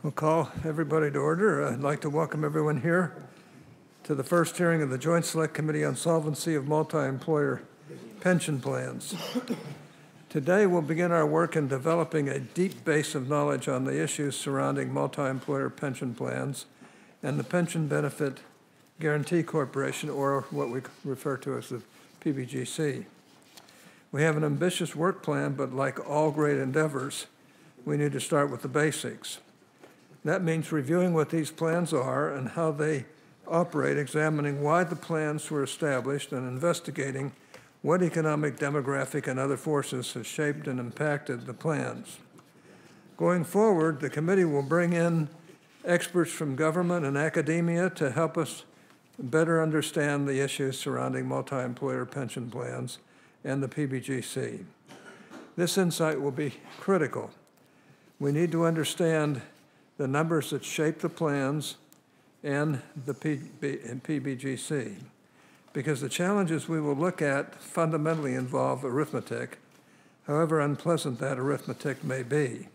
We'll call everybody to order. I'd like to welcome everyone here to the first hearing of the Joint Select Committee on Solvency of Multi-Employer Pension Plans. Today, we'll begin our work in developing a deep base of knowledge on the issues surrounding multi-employer pension plans and the Pension Benefit Guarantee Corporation, or what we refer to as the Pbgc. We have an ambitious work plan, but like all great endeavors, we need to start with the basics. That means reviewing what these plans are and how they operate, examining why the plans were established, and investigating what economic, demographic, and other forces have shaped and impacted the plans. Going forward, the committee will bring in experts from government and academia to help us better understand the issues surrounding multi-employer pension plans and the Pbgc. This insight will be critical. We need to understand the numbers that shape the plans and the Pbgc, because the challenges we will look at fundamentally involve arithmetic, however unpleasant that arithmetic may be.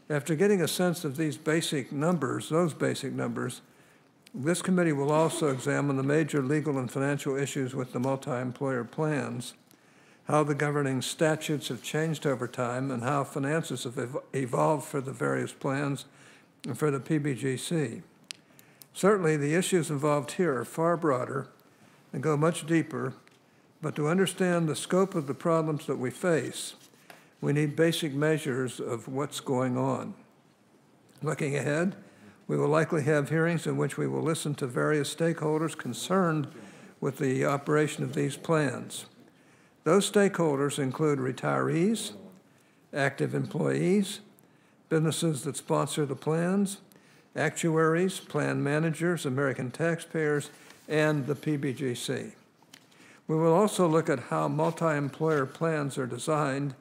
After getting a sense of these basic numbers, this committee will also examine the major legal and financial issues with the multi-employer plans, how the governing statutes have changed over time, and how finances have evolved for the various plans and for the Pbgc. Certainly, the issues involved here are far broader and go much deeper, but to understand the scope of the problems that we face, we need basic measures of what's going on. Looking ahead, we will likely have hearings in which we will listen to various stakeholders concerned with the operation of these plans. Those stakeholders include retirees, active employees, businesses that sponsor the plans, actuaries, plan managers, American taxpayers, and the Pbgc. We will also look at how multi-employer plans are designed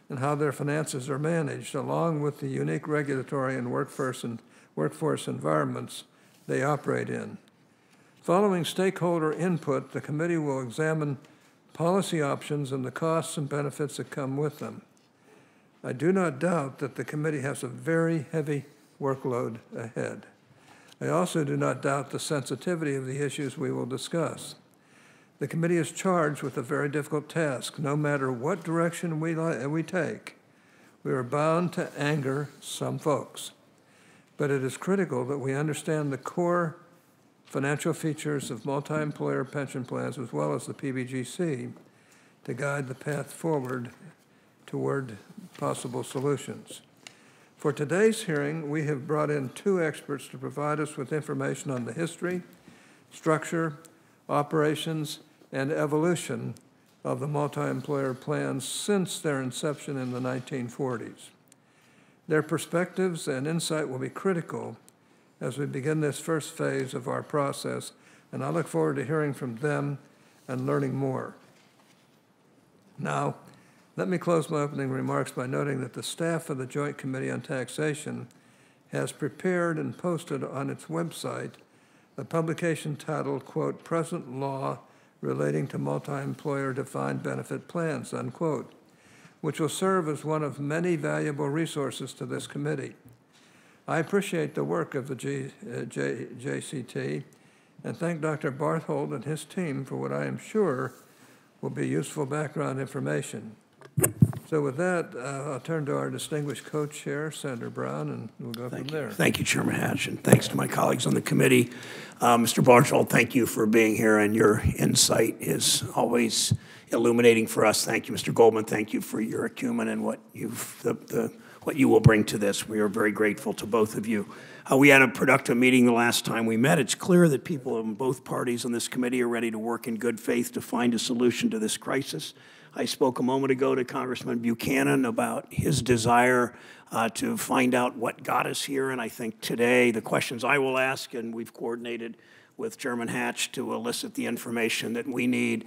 and how their finances are managed, along with the unique regulatory and workforce environments they operate in. Following stakeholder input, the committee will examine policy options and the costs and benefits that come with them. I do not doubt that the committee has a very heavy workload ahead. I also do not doubt the sensitivity of the issues we will discuss. The committee is charged with a very difficult task. No matter what direction we take, we are bound to anger some folks. But it is critical that we understand the core financial features of multi-employer pension plans as well as the Pbgc to guide the path forward toward possible solutions. For today's hearing, we have brought in two experts to provide us with information on the history, structure, operations, and evolution of the multi-employer plans since their inception in the 1940s. Their perspectives and insight will be critical as we begin this first phase of our process, and I look forward to hearing from them and learning more. Now, let me close my opening remarks by noting that the staff of the Joint Committee on Taxation has prepared and posted on its website a publication titled, quote, "Present Law Relating to Multi-Employer Defined Benefit Plans," unquote, which will serve as one of many valuable resources to this committee. I appreciate the work of the JCT and thank Dr. Barthold and his team for what I am sure will be useful background information. So with that, I'll turn to our distinguished co-chair, Senator Brown, and we'll go from there. Thank you, Chairman Hatch, and thanks to my colleagues on the committee. Mr. Barthold, thank you for being here, and your insight is always illuminating for us. Thank you, Mr. Goldman. Thank you for your acumen and what you will bring to this. We are very grateful to both of you. We had a productive meeting the last time we met. It's clear that people in both parties on this committee are ready to work in good faith to find a solution to this crisis. I spoke a moment ago to Congressman Buchanan about his desire to find out what got us here, and I think today the questions I will ask, and we've coordinated with Chairman Hatch to elicit the information that we need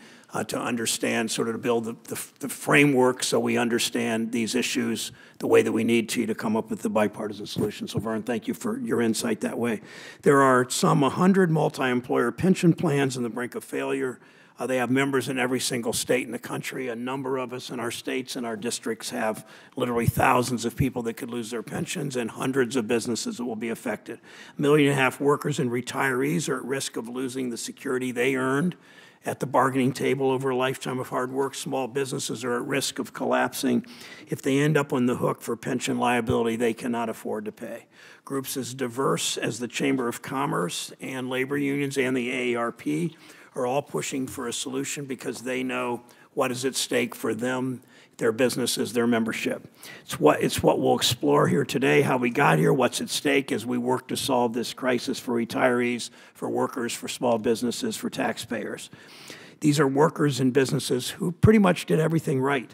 to understand, sort of to build the framework so we understand these issues the way that we need to come up with the bipartisan solution. So, Vern, thank you for your insight that way. There are some 100 multi-employer pension plans on the brink of failure. They have members in every single state in the country. A number of us in our states and our districts have literally thousands of people that could lose their pensions and hundreds of businesses that will be affected. 1.5 million workers and retirees are at risk of losing the security they earned at the bargaining table over a lifetime of hard work. Small businesses are at risk of collapsing if they end up on the hook for pension liability they cannot afford to pay. Groups as diverse as the Chamber of Commerce and labor unions and the AARP are all pushing for a solution because they know what is at stake for them, their businesses, their membership. It's what we'll explore here today, how we got here, what's at stake as we work to solve this crisis for retirees, for workers, for small businesses, for taxpayers. These are workers and businesses who pretty much did everything right.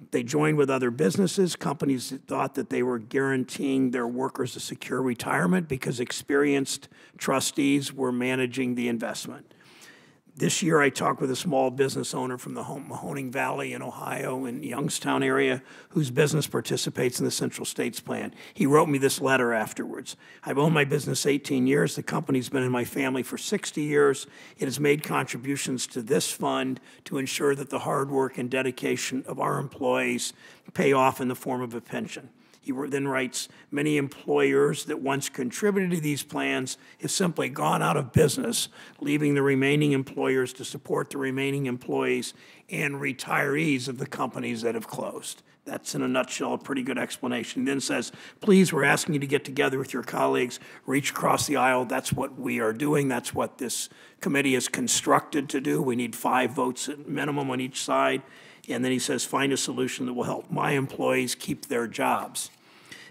They joined with other businesses, companies that thought that they were guaranteeing their workers a secure retirement because experienced trustees were managing the investment. This year, I talked with a small business owner from the Mahoning Valley in Ohio in the Youngstown area whose business participates in the Central States Plan. He wrote me this letter afterwards. I've owned my business 18 years. The company's been in my family for 60 years. It has made contributions to this fund to ensure that the hard work and dedication of our employees pay off in the form of a pension. He then writes, many employers that once contributed to these plans have simply gone out of business, leaving the remaining employers to support the remaining employees and retirees of the companies that have closed. That's, in a nutshell, a pretty good explanation. He then says, please, we're asking you to get together with your colleagues, reach across the aisle. That's what we are doing. That's what this committee is constructed to do. We need 5 votes at minimum on each side. And then he says, find a solution that will help my employees keep their jobs.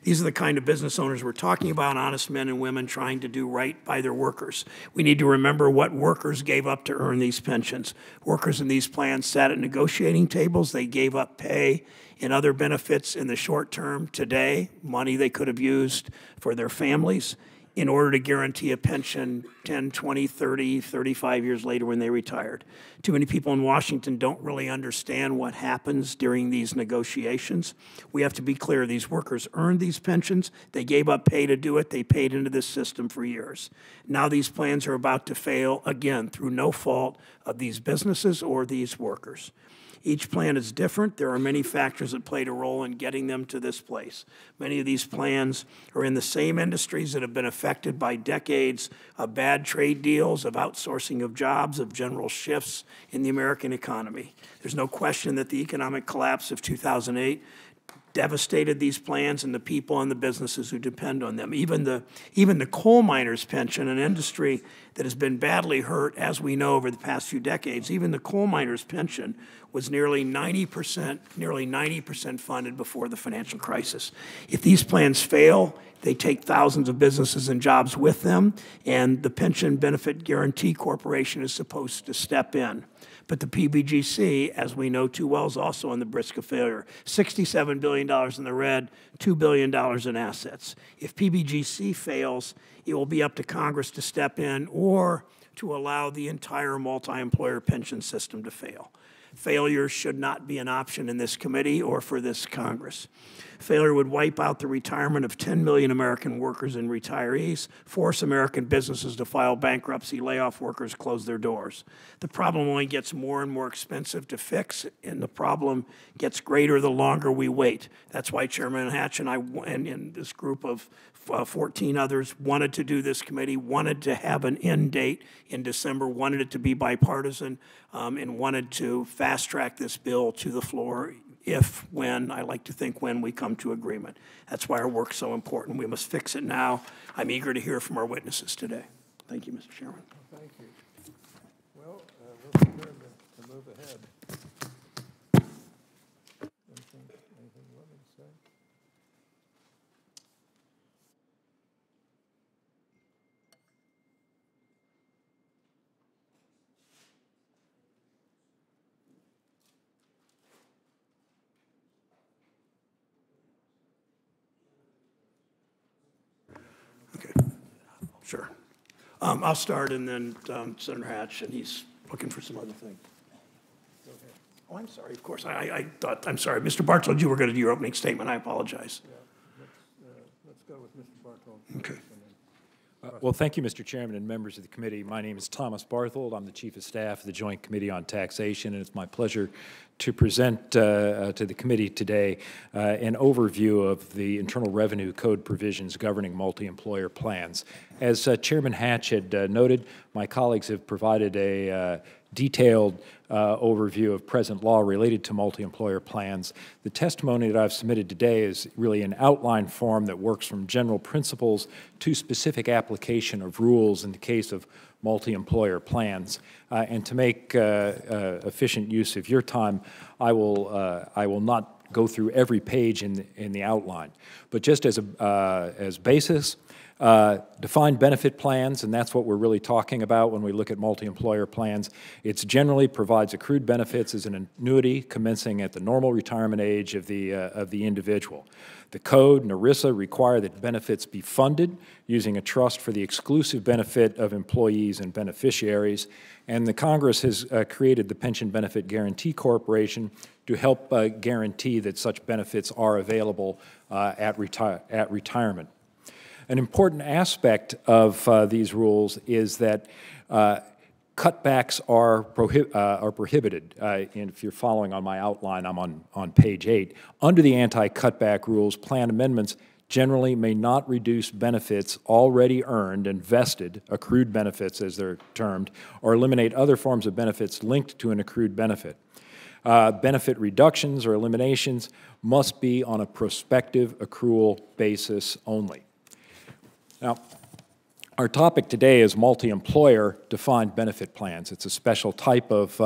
These are the kind of business owners we're talking about, honest men and women trying to do right by their workers. We need to remember what workers gave up to earn these pensions. Workers in these plans sat at negotiating tables. They gave up pay and other benefits in the short term today, money they could have used for their families, in order to guarantee a pension 10, 20, 30, 35 years later when they retired. Too many people in Washington don't really understand what happens during these negotiations. We have to be clear, these workers earned these pensions, they gave up pay to do it, they paid into this system for years. Now these plans are about to fail again through no fault of these businesses or these workers. Each plan is different. There are many factors that played a role in getting them to this place. Many of these plans are in the same industries that have been affected by decades of bad trade deals, of outsourcing of jobs, of general shifts in the American economy. There's no question that the economic collapse of 2008 devastated these plans and the people and the businesses who depend on them. Even the coal miners' pension, an industry that has been badly hurt, as we know, over the past few decades, even the coal miners' pension was nearly 90% funded before the financial crisis. If these plans fail, they take thousands of businesses and jobs with them, and the Pension Benefit Guaranty Corporation is supposed to step in. But the Pbgc, as we know too well, is also on the brisk of failure. $67 billion in the red, $2 billion in assets. If Pbgc fails, it will be up to Congress to step in or to allow the entire multi-employer pension system to fail. Failure should not be an option in this committee or for this Congress. Failure would wipe out the retirement of 10 million American workers and retirees, force American businesses to file bankruptcy, lay off workers, close their doors. The problem only gets more and more expensive to fix, and the problem gets greater the longer we wait. That's why Chairman Hatch and I and this group of 14 others wanted to do this committee, wanted to have an end date in December, wanted it to be bipartisan, and wanted to fast-track this bill to the floor when we come to agreement. That's why our work's so important. We must fix it now. I'm eager to hear from our witnesses today. Thank you, Mr. Chairman. Thank you. Well, we're prepared to move ahead. Anything you want me to say? Sure. I'll start, and then Senator Hatch, and he's looking for some other thing. Go ahead. Oh, I'm sorry. Of course. I'm sorry. Mr. Bartold, you were going to do your opening statement. I apologize. Yeah, let's go with Mr. Bartold. Okay. Well, thank you, Mr. Chairman and members of the committee. My name is Thomas Barthold. I'm the Chief of Staff of the Joint Committee on Taxation, and it's my pleasure to present to the committee today an overview of the Internal Revenue Code provisions governing multi-employer plans. As Chairman Hatch had noted, my colleagues have provided a detailed overview of present law related to multi-employer plans. The testimony that I've submitted today is really an outline form that works from general principles to specific application of rules in the case of multi-employer plans. And to make efficient use of your time, I will not go through every page in the outline. But just as basis, defined benefit plans, and that's what we're really talking about when we look at multi-employer plans. It generally provides accrued benefits as an annuity commencing at the normal retirement age of the individual. The Code and Erisa require that benefits be funded using a trust for the exclusive benefit of employees and beneficiaries, and the Congress has created the Pension Benefit Guaranty Corporation to help guarantee that such benefits are available at retirement. An important aspect of these rules is that cutbacks are prohibited. And if you're following on my outline, I'm on page 8. Under the anti-cutback rules, plan amendments generally may not reduce benefits already earned and vested, accrued benefits as they're termed, or eliminate other forms of benefits linked to an accrued benefit. Benefit reductions or eliminations must be on a prospective accrual basis only. Now, our topic today is multi-employer defined benefit plans. It's a special type of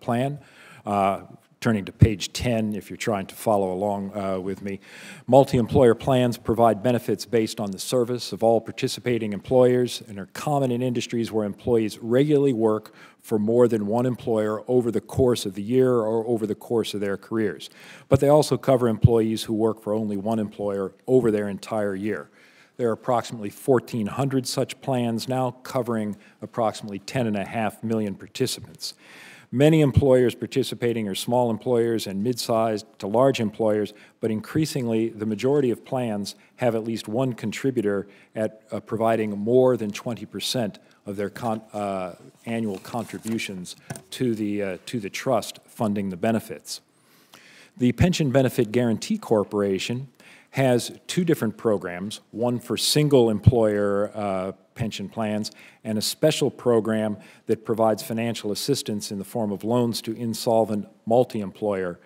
plan. Turning to page 10, if you're trying to follow along with me. Multi-employer plans provide benefits based on the service of all participating employers and are common in industries where employees regularly work for more than one employer over the course of the year or over the course of their careers. But they also cover employees who work for only one employer over their entire year. There are approximately 1,400 such plans now, covering approximately 10.5 million participants. Many employers participating are small employers and mid-sized to large employers, but increasingly the majority of plans have at least one contributor at providing more than 20% of their annual contributions to the trust funding the benefits. The Pension Benefit Guaranty Corporation has two different programs, one for single employer pension plans and a special program that provides financial assistance in the form of loans to insolvent multi-employer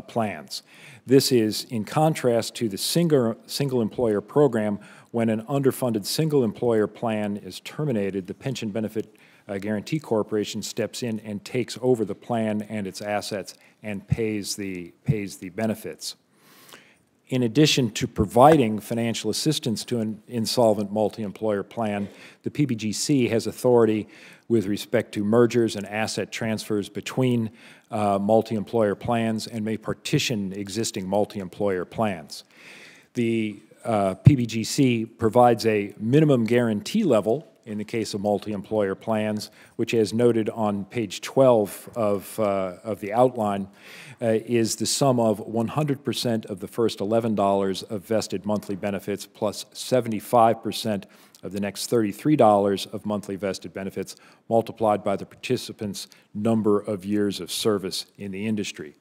plans. This is in contrast to the single employer program. When an underfunded single employer plan is terminated, the Pension Benefit Guaranty Corporation steps in and takes over the plan and its assets and pays the benefits. In addition to providing financial assistance to an insolvent multi-employer plan, the Pbgc has authority with respect to mergers and asset transfers between multi-employer plans and may partition existing multi-employer plans. The Pbgc provides a minimum guarantee level in the case of multi-employer plans, which, as noted on page 12 of the outline, is the sum of 100% of the first $11 of vested monthly benefits plus 75% of the next $33 of monthly vested benefits multiplied by the participants' number of years of service in the industry.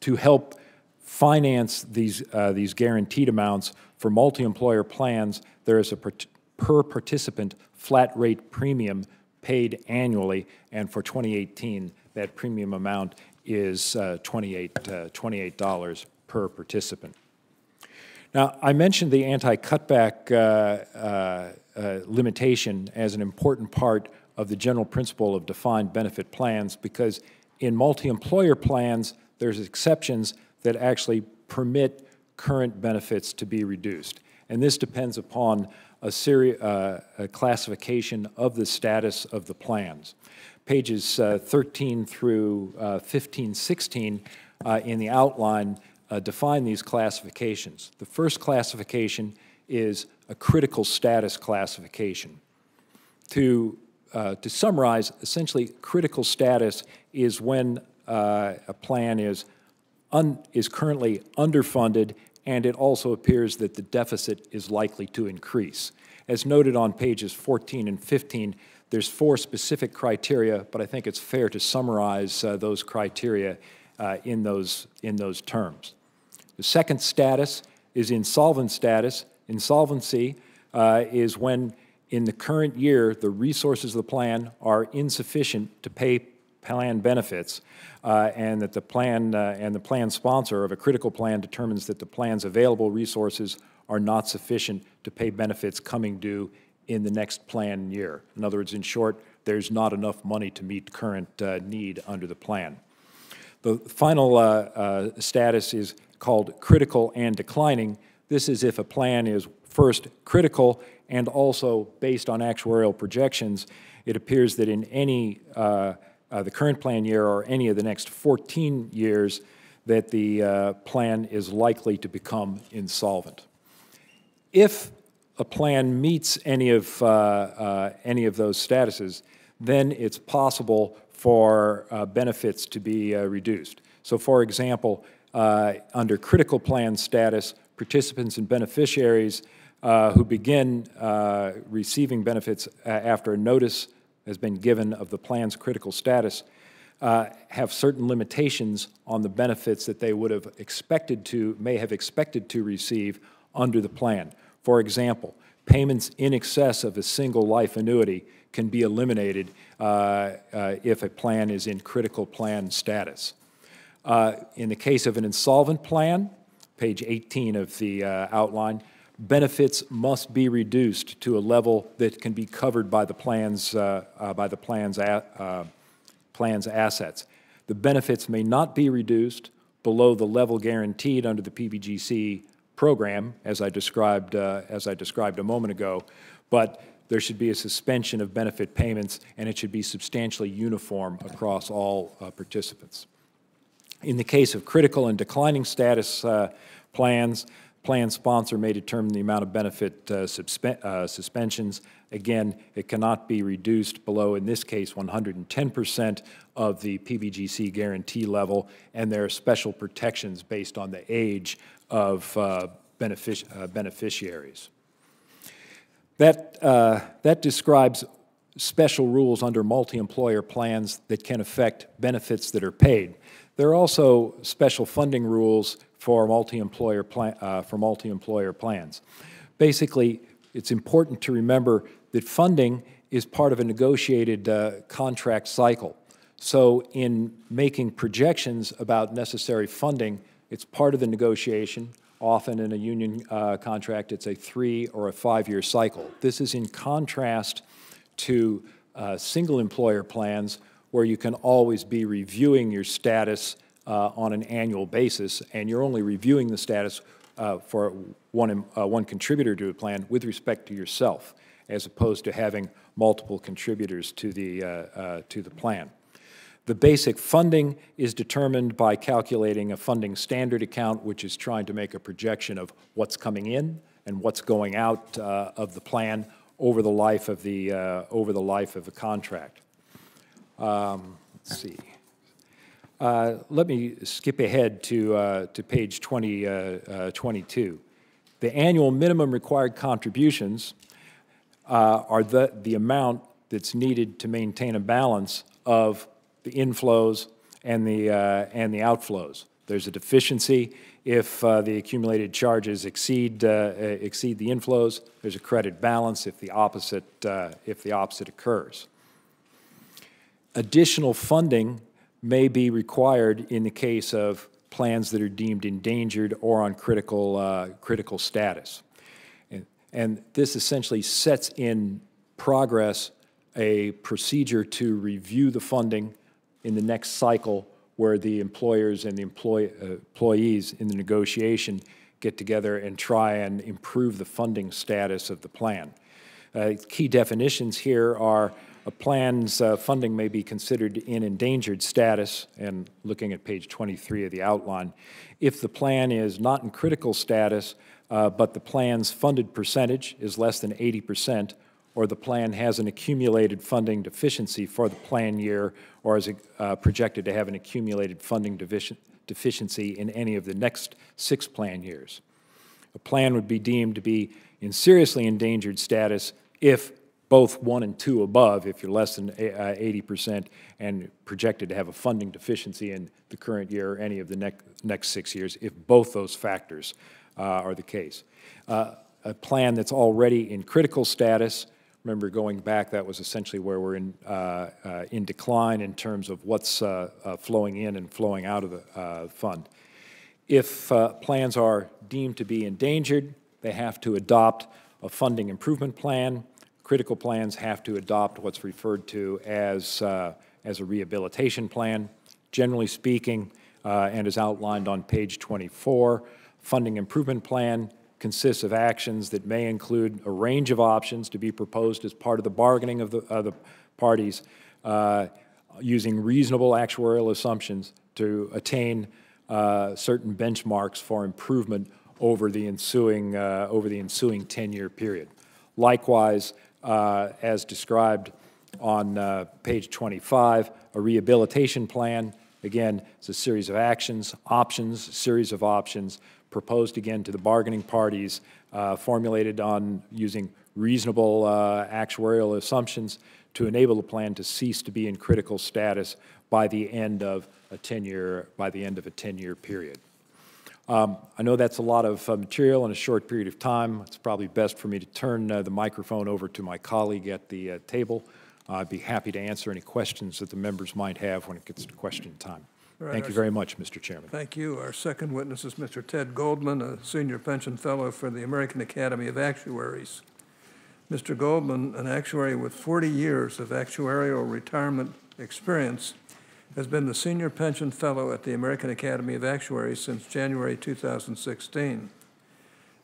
To help finance these guaranteed amounts for multi-employer plans, there is a per participant flat rate premium paid annually, and for 2018, that premium amount is $28 per participant. Now, I mentioned the anti-cutback limitation as an important part of the general principle of defined benefit plans because in multi-employer plans, there's exceptions that actually permit current benefits to be reduced. And this depends upon a classification of the status of the plans. Pages 13 through 15, 16 in the outline define these classifications. The first classification is a critical status classification. To summarize, essentially, critical status is when a plan is currently underfunded and it also appears that the deficit is likely to increase. As noted on pages 14 and 15, there's 4 specific criteria, but I think it's fair to summarize those criteria in those terms. The second status is insolvent status. Insolvency is when, in the current year, the resources of the plan are insufficient to pay plan benefits, and that the plan sponsor of a critical plan determines that the plan's available resources are not sufficient to pay benefits coming due in the next plan year. In other words, in short, there's not enough money to meet current need under the plan. The final status is called critical and declining. This is if a plan is first critical and also based on actuarial projections, it appears that in any the current plan year or any of the next 14 years that the plan is likely to become insolvent. If a plan meets any of those statuses, then it's possible for benefits to be reduced. So, for example, under critical plan status, participants and beneficiaries who begin receiving benefits after a notice has been given of the plan's critical status have certain limitations on the benefits that they would have may have expected to receive under the plan. For example, payments in excess of a single life annuity can be eliminated if a plan is in critical plan status. In the case of an insolvent plan, page 18 of the outline, benefits must be reduced to a level that can be covered by the plan's assets. The benefits may not be reduced below the level guaranteed under the Pbgc program, as I described a moment ago, but there should be a suspension of benefit payments, and it should be substantially uniform across all participants. In the case of critical and declining status plans, plan sponsor may determine the amount of benefit suspensions. Again, it cannot be reduced below, in this case, 110% of the Pbgc guarantee level, and there are special protections based on the age of beneficiaries. That describes special rules under multi-employer plans that can affect benefits that are paid. There are also special funding rules for multi-employer plans. Basically, it's important to remember that funding is part of a negotiated contract cycle. So in making projections about necessary funding, it's part of the negotiation. Often in a union contract, it's a 3 or a 5-year cycle. This is in contrast to single employer plans where you can always be reviewing your status on an annual basis, and you're only reviewing the status for one contributor to a plan with respect to yourself, as opposed to having multiple contributors to the plan. The basic funding is determined by calculating a funding standard account, which is trying to make a projection of what's coming in and what's going out of the plan over the life of the contract. Let's see. Let me skip ahead to page 22. The annual minimum required contributions are the amount that's needed to maintain a balance of the inflows and the outflows. There's a deficiency if the accumulated charges exceed the inflows. There's a credit balance if the opposite occurs. Additional funding may be required in the case of plans that are deemed endangered or on critical status. And this essentially sets in progress a procedure to review the funding in the next cycle, where the employers and the employees in the negotiation get together and try and improve the funding status of the plan. Key definitions here are a plan's funding may be considered in endangered status, and looking at page 23 of the outline, if the plan is not in critical status, but the plan's funded percentage is less than 80%, or the plan has an accumulated funding deficiency for the plan year, or is projected to have an accumulated funding deficiency in any of the next 6 plan years. a plan would be deemed to be in seriously endangered status if both 1 and 2 above, if you're less than 80% and projected to have a funding deficiency in the current year or any of the next 6 years, if both those factors are the case. A plan that's already in critical status, remember going back, that was essentially where we're in decline in terms of what's flowing in and flowing out of the fund. If plans are deemed to be endangered, they have to adopt a funding improvement plan. Critical plans have to adopt what's referred to as a rehabilitation plan. Generally speaking, and as outlined on page 24, funding improvement plan consists of actions that may include a range of options to be proposed as part of the bargaining of the parties, using reasonable actuarial assumptions to attain certain benchmarks for improvement over the ensuing 10-year period. Likewise, as described on page 25, a rehabilitation plan, again, is a series of actions, series of options proposed again to the bargaining parties, formulated on using reasonable actuarial assumptions to enable the plan to cease to be in critical status by the end of a 10-year period. I know that's a lot of material in a short period of time. It's probably best for me to turn the microphone over to my colleague at the table. I'd be happy to answer any questions that the members might have when it gets to question time. Right, thank you very much, Mr. Chairman. Thank you. Our second witness is Mr. Ted Goldman, a senior pension fellow for the American Academy of Actuaries. Mr. Goldman, an actuary with 40 years of actuarial retirement experience, has been the senior pension fellow at the American Academy of Actuaries since January 2016.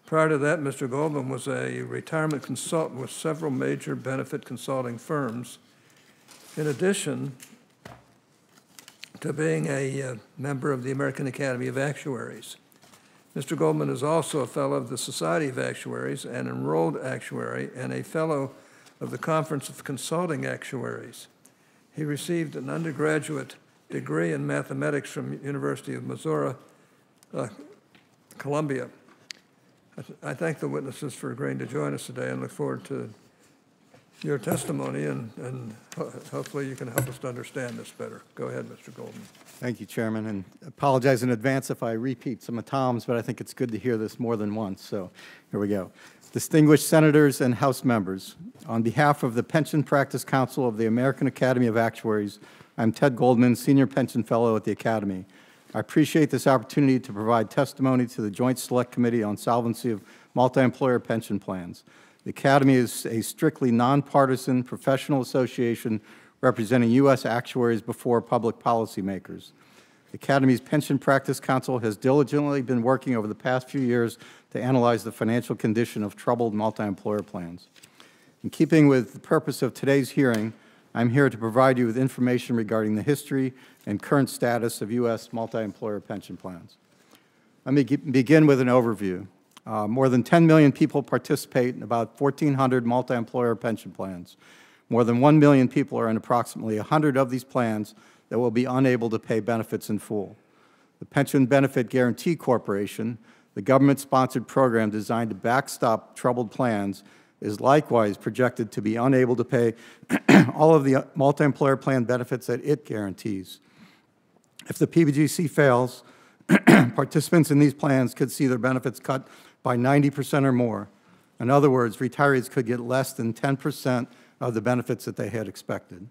Prior to that, Mr. Goldman was a retirement consultant with several major benefit consulting firms. In addition to being a member of the American Academy of Actuaries, Mr. Goldman is also a fellow of the Society of Actuaries, an enrolled actuary, and a fellow of the Conference of Consulting Actuaries. He received an undergraduate degree in mathematics from University of Missouri, Columbia. I thank the witnesses for agreeing to join us today and look forward to your testimony, and hopefully you can help us to understand this better. Go ahead, Mr. Goldman. Thank you, Chairman, and apologize in advance if I repeat some of Tom's, but I think it's good to hear this more than once, so here we go. Distinguished Senators and House members, on behalf of the Pension Practice Council of the American Academy of Actuaries, I'm Ted Goldman, Senior Pension Fellow at the Academy. I appreciate this opportunity to provide testimony to the Joint Select Committee on Solvency of Multi-Employer Pension Plans. The Academy is a strictly nonpartisan professional association representing U.S. actuaries before public policymakers. The Academy's Pension Practice Council has diligently been working over the past few years to analyze the financial condition of troubled multi-employer plans. In keeping with the purpose of today's hearing, I'm here to provide you with information regarding the history and current status of U.S. multi-employer pension plans. Let me begin with an overview. More than 10 million people participate in about 1,400 multi-employer pension plans. More than 1 million people are in approximately 100 of these plans that will be unable to pay benefits in full. The Pension Benefit Guaranty Corporation, the government-sponsored program designed to backstop troubled plans, is likewise projected to be unable to pay all of the multi-employer plan benefits that it guarantees. If the Pbgc fails, participants in these plans could see their benefits cut by 90% or more. In other words, retirees could get less than 10% of the benefits that they had expected.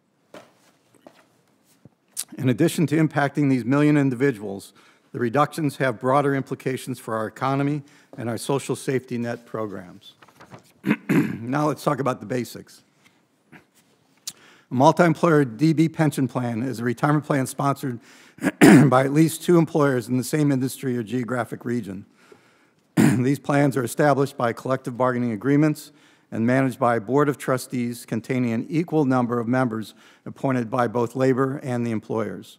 In addition to impacting these million individuals, the reductions have broader implications for our economy and our social safety net programs. Now let's talk about the basics. A multi-employer DB pension plan is a retirement plan sponsored by at least 2 employers in the same industry or geographic region. These plans are established by collective bargaining agreements and managed by a board of trustees containing an equal number of members appointed by both labor and the employers.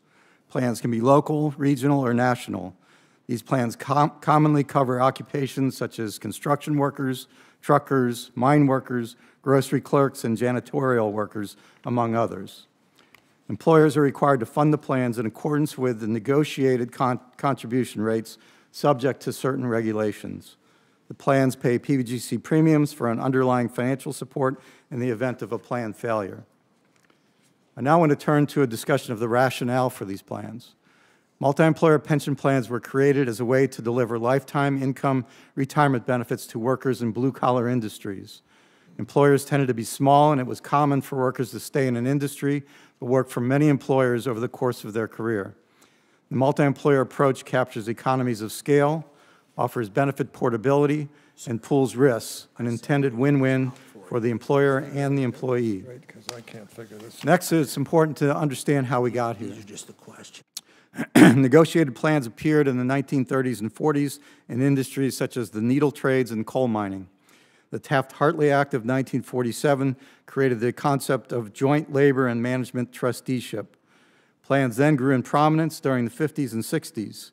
Plans can be local, regional, or national. These plans commonly cover occupations such as construction workers, truckers, mine workers, grocery clerks, and janitorial workers, among others. Employers are required to fund the plans in accordance with the negotiated contribution rates subject to certain regulations. The plans pay Pbgc premiums for an underlying financial support in the event of a plan failure. I now want to turn to a discussion of the rationale for these plans. Multi-employer pension plans were created as a way to deliver lifetime income retirement benefits to workers in blue-collar industries. Employers tended to be small, and it was common for workers to stay in an industry but work for many employers over the course of their career. The multi-employer approach captures economies of scale, offers benefit portability, and pools risks, an intended win-win for the employer and the employee. Right, because I can't figure this. Next, it's important to understand how we got here. These are just the question. Negotiated plans appeared in the 1930s and 40s in industries such as the needle trades and coal mining. The Taft-Hartley Act of 1947 created the concept of joint labor and management trusteeship. Plans then grew in prominence during the 50s and 60s.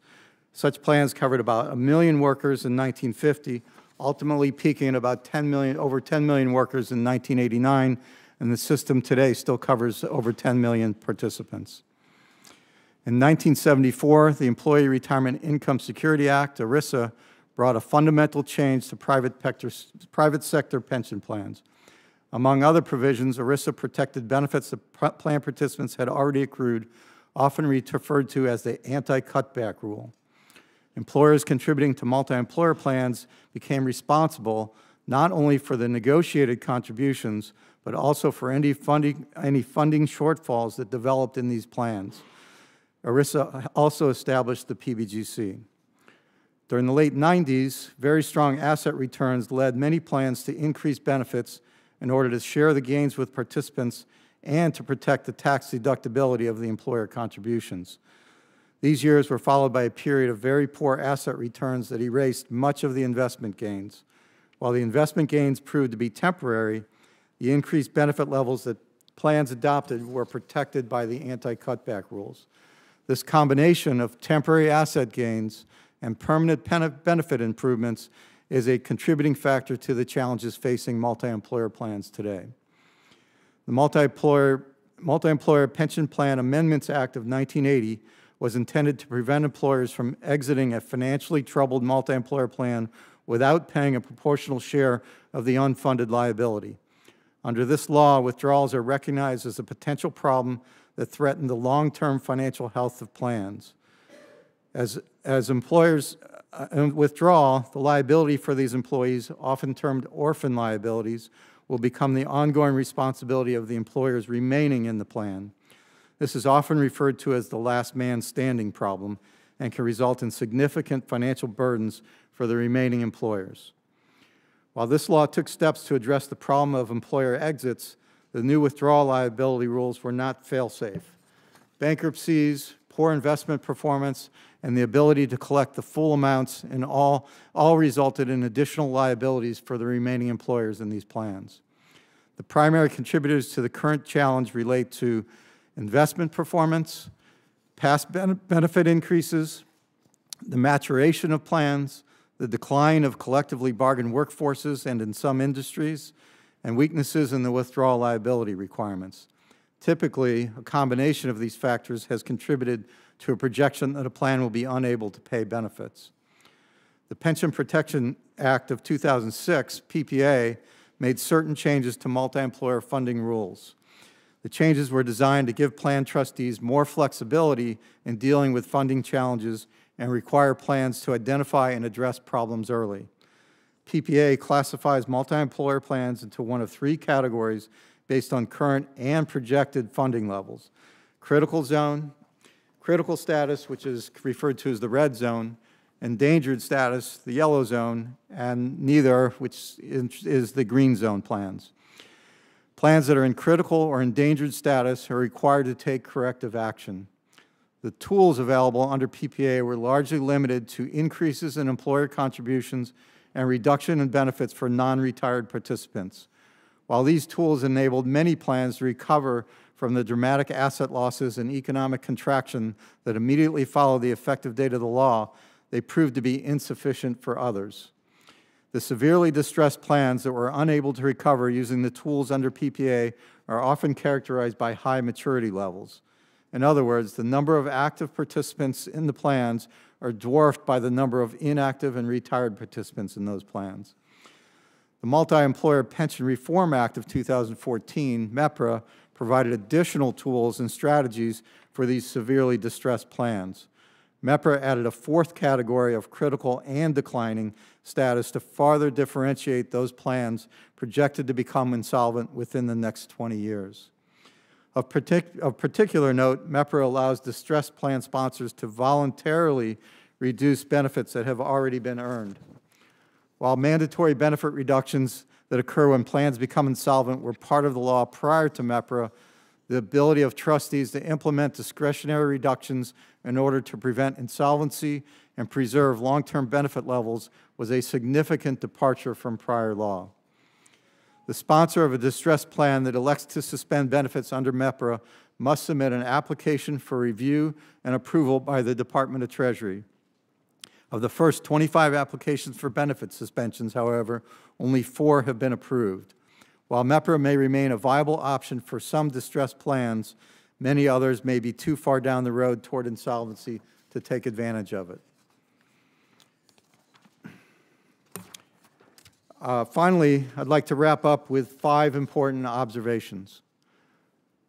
Such plans covered about 1 million workers in 1950, ultimately peaking at about over 10 million workers in 1989, and the system today still covers over 10 million participants. In 1974, the Employee Retirement Income Security Act, Erisa, brought a fundamental change to private sector pension plans. Among other provisions, Erisa protected benefits that plan participants had already accrued, often referred to as the anti-cutback rule. Employers contributing to multi-employer plans became responsible not only for the negotiated contributions, but also for any funding shortfalls that developed in these plans. Erisa also established the Pbgc. During the late 90s, very strong asset returns led many plans to increase benefits in order to share the gains with participants and to protect the tax deductibility of the employer contributions. These years were followed by a period of very poor asset returns that erased much of the investment gains. While the investment gains proved to be temporary, the increased benefit levels that plans adopted were protected by the anti-cutback rules. This combination of temporary asset gains and permanent benefit improvements is a contributing factor to the challenges facing multi-employer plans today. The Multi-Employer Pension Plan Amendments Act of 1980 was intended to prevent employers from exiting a financially troubled multi-employer plan without paying a proportional share of the unfunded liability. Under this law, withdrawals are recognized as a potential problem that threaten the long-term financial health of plans. As employers withdraw, the liability for these employees, often termed orphan liabilities, will become the ongoing responsibility of the employers remaining in the plan. This is often referred to as the last man standing problem and can result in significant financial burdens for the remaining employers. While this law took steps to address the problem of employer exits, the new withdrawal liability rules were not fail-safe. Bankruptcies, poor investment performance, and the ability to collect the full amounts and all resulted in additional liabilities for the remaining employers in these plans. The primary contributors to the current challenge relate to investment performance, past benefit increases, the maturation of plans, the decline of collectively bargained workforces and in some industries, and weaknesses in the withdrawal liability requirements. Typically, a combination of these factors has contributed to a projection that a plan will be unable to pay benefits. The Pension Protection Act of 2006, PPA, made certain changes to multi-employer funding rules. The changes were designed to give plan trustees more flexibility in dealing with funding challenges and require plans to identify and address problems early. PPA classifies multi-employer plans into one of 3 categories based on current and projected funding levels: critical zone, critical status, which is referred to as the red zone, endangered status, the yellow zone, and neither, which is the green zone plans. Plans that are in critical or endangered status are required to take corrective action. The tools available under PPA were largely limited to increases in employer contributions and reduction in benefits for non-retired participants. While these tools enabled many plans to recover from the dramatic asset losses and economic contraction that immediately followed the effective date of the law, they proved to be insufficient for others. The severely distressed plans that were unable to recover using the tools under PPA are often characterized by high maturity levels. In other words, the number of active participants in the plans are dwarfed by the number of inactive and retired participants in those plans. The Multi-Employer Pension Reform Act of 2014, MEPRA, provided additional tools and strategies for these severely distressed plans. MEPRA added a fourth category of critical and declining status to further differentiate those plans projected to become insolvent within the next 20 years. Of particular note, MEPRA allows distressed plan sponsors to voluntarily reduce benefits that have already been earned. While mandatory benefit reductions that occur when plans become insolvent were part of the law prior to MEPRA, the ability of trustees to implement discretionary reductions in order to prevent insolvency and preserve long-term benefit levels was a significant departure from prior law. The sponsor of a distressed plan that elects to suspend benefits under MEPRA must submit an application for review and approval by the Department of Treasury. Of the first 25 applications for benefit suspensions, however, only 4 have been approved. While MEPRA may remain a viable option for some distressed plans, many others may be too far down the road toward insolvency to take advantage of it. Finally, I'd like to wrap up with 5 important observations.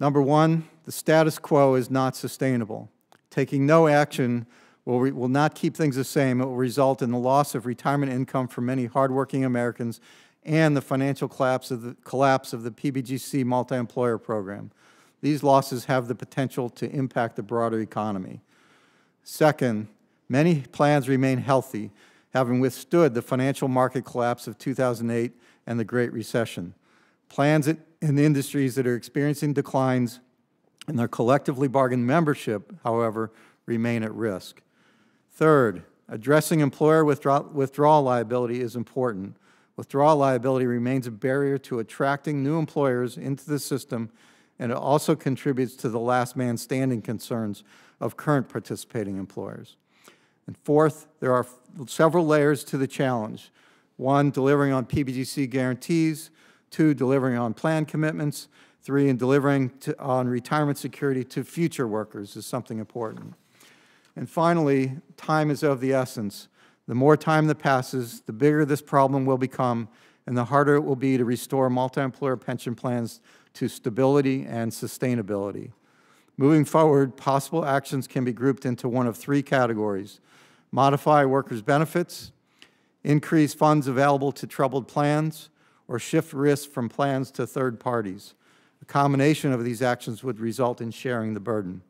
Number 1, the status quo is not sustainable. Taking no action will not keep things the same. It will result in the loss of retirement income for many hardworking Americans and the financial collapse of the Pbgc multi-employer program. These losses have the potential to impact the broader economy. Second, many plans remain healthy, having withstood the financial market collapse of 2008 and the Great Recession. Plans in industries that are experiencing declines in their collectively bargained membership, however, remain at risk. Third, addressing employer withdrawal liability is important. Withdrawal liability remains a barrier to attracting new employers into the system, and it also contributes to the last man standing concerns of current participating employers. And fourth, there are several layers to the challenge. 1, delivering on Pbgc guarantees. 2, delivering on plan commitments. 3, and delivering on retirement security to future workers is something important. And finally, time is of the essence. The more time that passes, the bigger this problem will become, and the harder it will be to restore multi-employer pension plans to stability and sustainability. Moving forward, possible actions can be grouped into one of 3 categories: modify workers' benefits, increase funds available to troubled plans, or shift risk from plans to third parties. A combination of these actions would result in sharing the burden.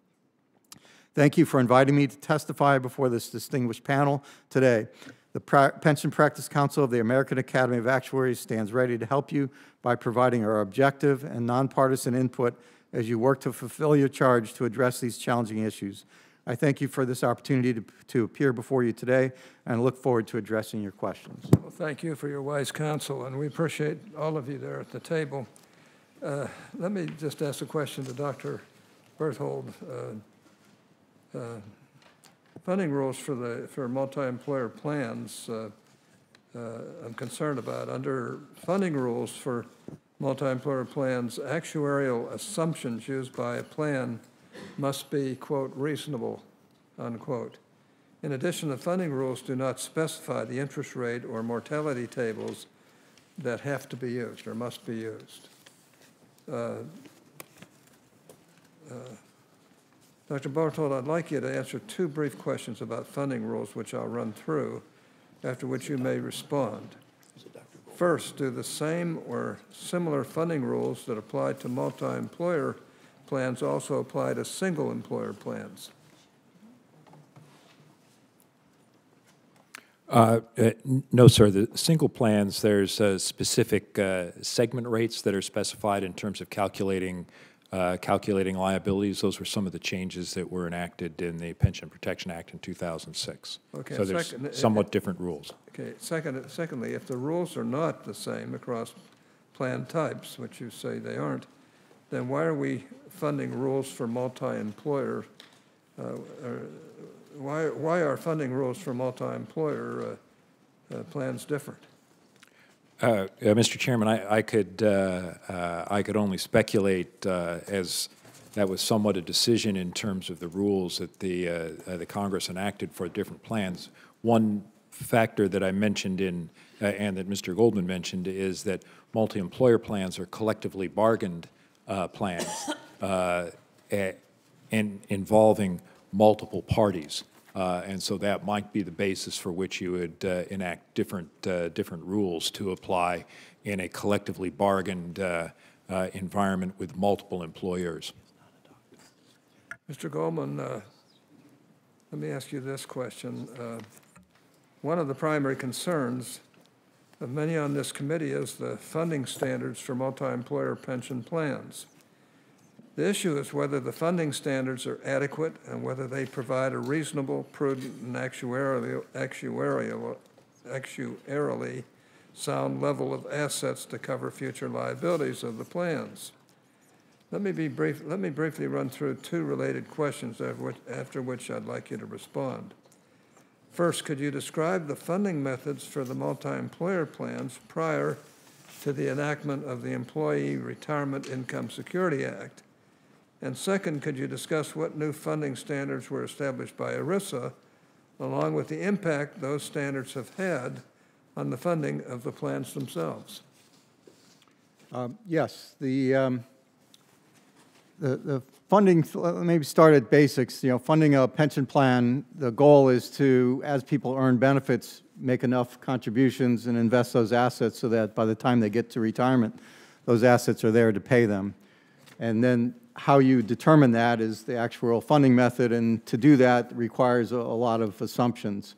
Thank you for inviting me to testify before this distinguished panel today. The Pension Practice Council of the American Academy of Actuaries stands ready to help you by providing our objective and nonpartisan input as you work to fulfill your charge to address these challenging issues. I thank you for this opportunity to appear before you today, and look forward to addressing your questions. Well, thank you for your wise counsel, and we appreciate all of you there at the table. Let me just ask a question to Dr. Berthold. Funding rules for multi-employer plans, I'm concerned about. Under funding rules for multi-employer plans, actuarial assumptions used by a plan must be, quote, reasonable, unquote. In addition, the funding rules do not specify the interest rate or mortality tables that have to be used or must be used. Dr. Bartold, I'd like you to answer 2 brief questions about funding rules, which I'll run through, after which you may respond. First, do the same or similar funding rules that apply to multi-employer plans also apply to single-employer plans? No, sir. The single plans, there's specific segment rates that are specified in terms of calculating liabilities. Those were some of the changes that were enacted in the Pension Protection Act in 2006. Okay, so there's somewhat different rules. Okay. Secondly, if the rules are not the same across plan types, which you say they aren't, then why are we funding rules for multi-employer? Why are funding rules for multi-employer plans different? Mr. Chairman, I could only speculate as that was somewhat a decision in terms of the rules that the Congress enacted for different plans. One factor that I mentioned in, and that Mr. Goldman mentioned, is that multi-employer plans are collectively bargained plans and involving multiple parties. And so that might be the basis for which you would enact different rules to apply in a collectively bargained environment with multiple employers. Mr. Goldman, let me ask you this question. One of the primary concerns of many on this committee is the funding standards for multi-employer pension plans. The issue is whether the funding standards are adequate and whether they provide a reasonable, prudent, and actuarially sound level of assets to cover future liabilities of the plans. Let me briefly run through two related questions after which I'd like you to respond. First, could you describe the funding methods for the multi-employer plans prior to the enactment of the Employee Retirement Income Security Act? And second, could you discuss what new funding standards were established by Erisa, along with the impact those standards have had on the funding of the plans themselves? Yes, the funding, let me maybe start at basics. You know, funding a pension plan, the goal is to, as people earn benefits, make enough contributions and invest those assets so that by the time they get to retirement, those assets are there to pay them. And then how you determine that is the actuarial funding method, and to do that requires a lot of assumptions.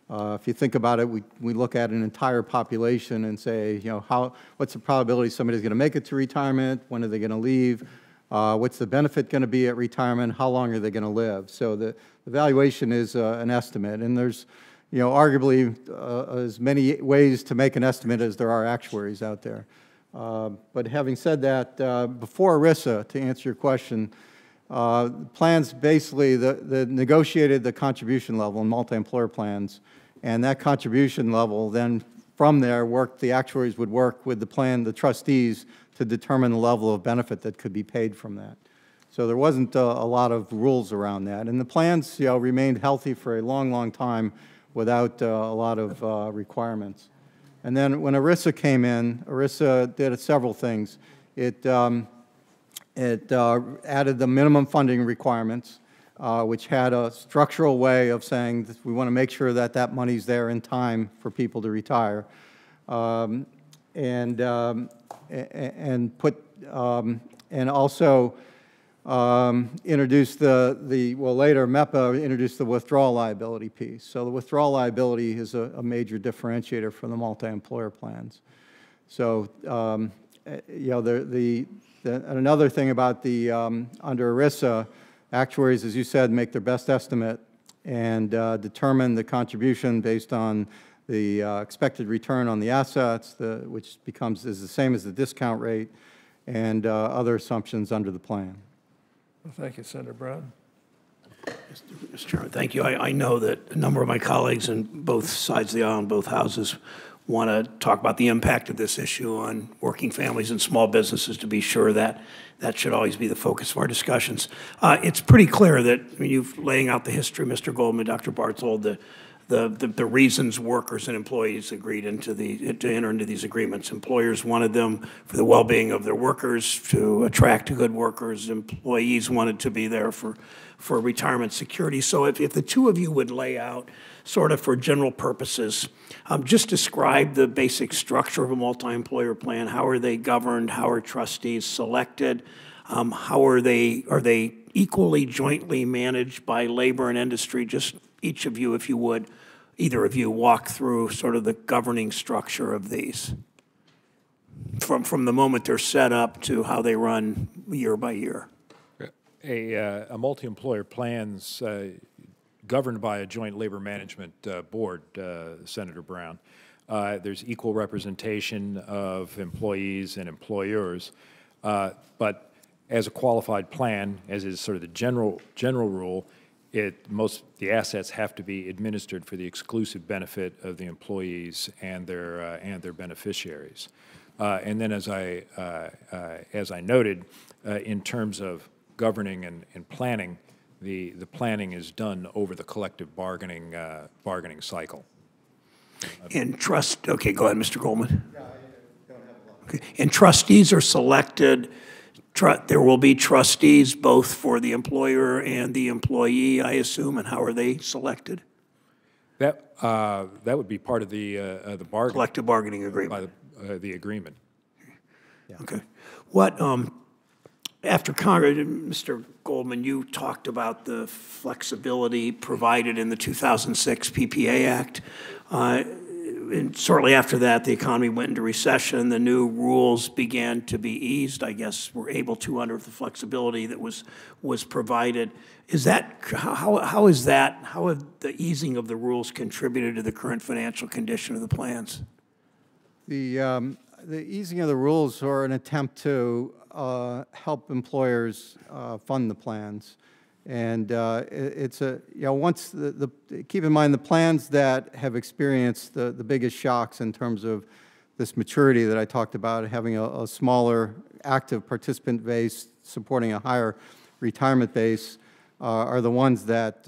If you think about it, we look at an entire population and say, you know, what's the probability somebody's going to make it to retirement? When are they going to leave? What's the benefit going to be at retirement? How long are they going to live? So the valuation is an estimate, and there's, you know, arguably as many ways to make an estimate as there are actuaries out there. But having said that, before Erisa, to answer your question, plans basically negotiated the contribution level in multi-employer plans, and that contribution level then from there the actuaries would work with the trustees to determine the level of benefit that could be paid from that. So there wasn't a lot of rules around that, and the plans, you know, remained healthy for a long, long time without a lot of requirements. And then when Erisa came in, Erisa did several things. It added the minimum funding requirements, which had a structural way of saying that we want to make sure that that money's there in time for people to retire, and also introduced later MEPA introduced the withdrawal liability piece. So the withdrawal liability is a major differentiator for the multi-employer plans. So you know, another thing about the under ERISA, actuaries, as you said, make their best estimate and determine the contribution based on the expected return on the assets, which is the same as the discount rate, and other assumptions under the plan. Well, thank you, Senator Brown. Mr. Chairman, thank you. I know that a number of my colleagues on both sides of the aisle in both houses want to talk about the impact of this issue on working families and small businesses, to be sure that that should always be the focus of our discussions. It's pretty clear that, I mean, you've laying out the history, Mr. Goldman, Dr. Barthold, the reasons workers and employees agreed to enter into these agreements. Employers wanted them for the well-being of their workers, to attract good workers. Employees wanted to be there for retirement security. So if the two of you would lay out, sort of for general purposes, just describe the basic structure of a multi-employer plan. How are they governed? How are trustees selected? How are they equally jointly managed by labor and industry? Just each of you, if you would, either of you, walk through sort of the governing structure of these from the moment they're set up to how they run year by year. A multi-employer plan's governed by a joint labor management board, Senator Brown. There's equal representation of employees and employers, but as a qualified plan, as is sort of the general rule, the assets have to be administered for the exclusive benefit of the employees and their beneficiaries. And then, as I noted, in terms of governing and planning, the planning is done over the collective bargaining cycle. And okay, go ahead, Mr. Goldman. Yeah, I don't have a lot. Okay. And trustees are selected. There will be trustees both for the employer and the employee, I assume, and how are they selected? That would be part of the bargain. Collective bargaining agreement. By the agreement. Yeah. Okay. What, after Congress, Mr. Goldman, you talked about the flexibility provided in the 2006 PPA Act. And shortly after that, the economy went into recession. The new rules began to be eased. I guess we're able to under the flexibility that was provided. Is that how have the easing of the rules contributed to the current financial condition of the plans? The easing of the rules are an attempt to help employers fund the plans. And it's once keep in mind the plans that have experienced the biggest shocks in terms of this maturity that I talked about, having a smaller active participant base supporting a higher retirement base, are the ones that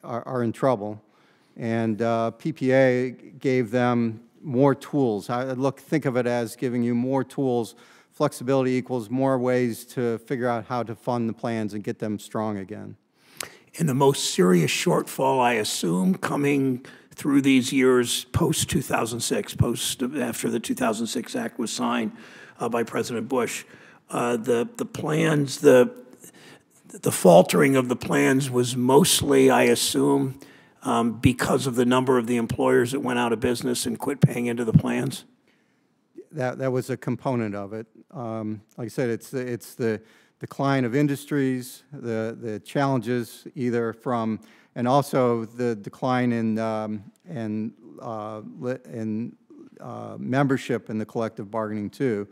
are in trouble. And PPA gave them more tools. Think of it as giving you more tools. Flexibility equals more ways to figure out how to fund the plans and get them strong again. And the most serious shortfall, I assume, coming through these years post-2006, after the 2006 Act was signed by President Bush, the plans, the faltering of the plans was mostly, I assume, because of the number of the employers that went out of business and quit paying into the plans? That was a component of it. Like I said, it's the decline of industries, the challenges either from, and also the decline in membership in the collective bargaining too.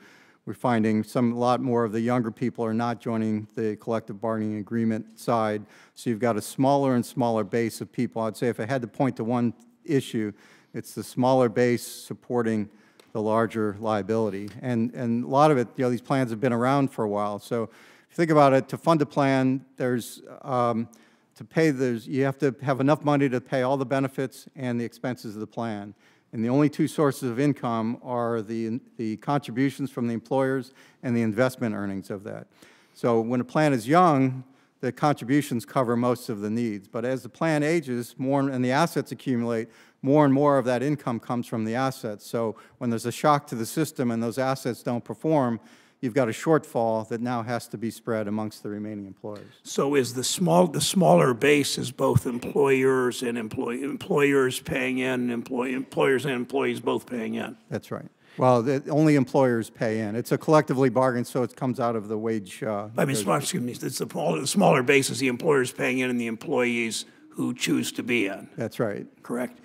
We're finding a lot more of the younger people are not joining the collective bargaining agreement side. So you've got a smaller and smaller base of people. I'd say if I had to point to one issue, it's the smaller base supporting the larger liability. And a lot of it, these plans have been around for a while. So if you think about it, to fund a plan, you have to have enough money to pay all the benefits and the expenses of the plan. And the only two sources of income are the contributions from the employers and the investment earnings of that. So when a plan is young, the contributions cover most of the needs. But as the plan ages, and the assets accumulate, more and more of that income comes from the assets. So when there's a shock to the system and those assets don't perform, you've got a shortfall that now has to be spread amongst the remaining employers. So is the smaller base is both employers and employers paying in, employers and employees both paying in? That's right. Well, only employers pay in. It's a collectively bargained, so it comes out of the wage. Excuse me, it's the smaller base is the employers paying in and the employees who choose to be in. That's right. Correct.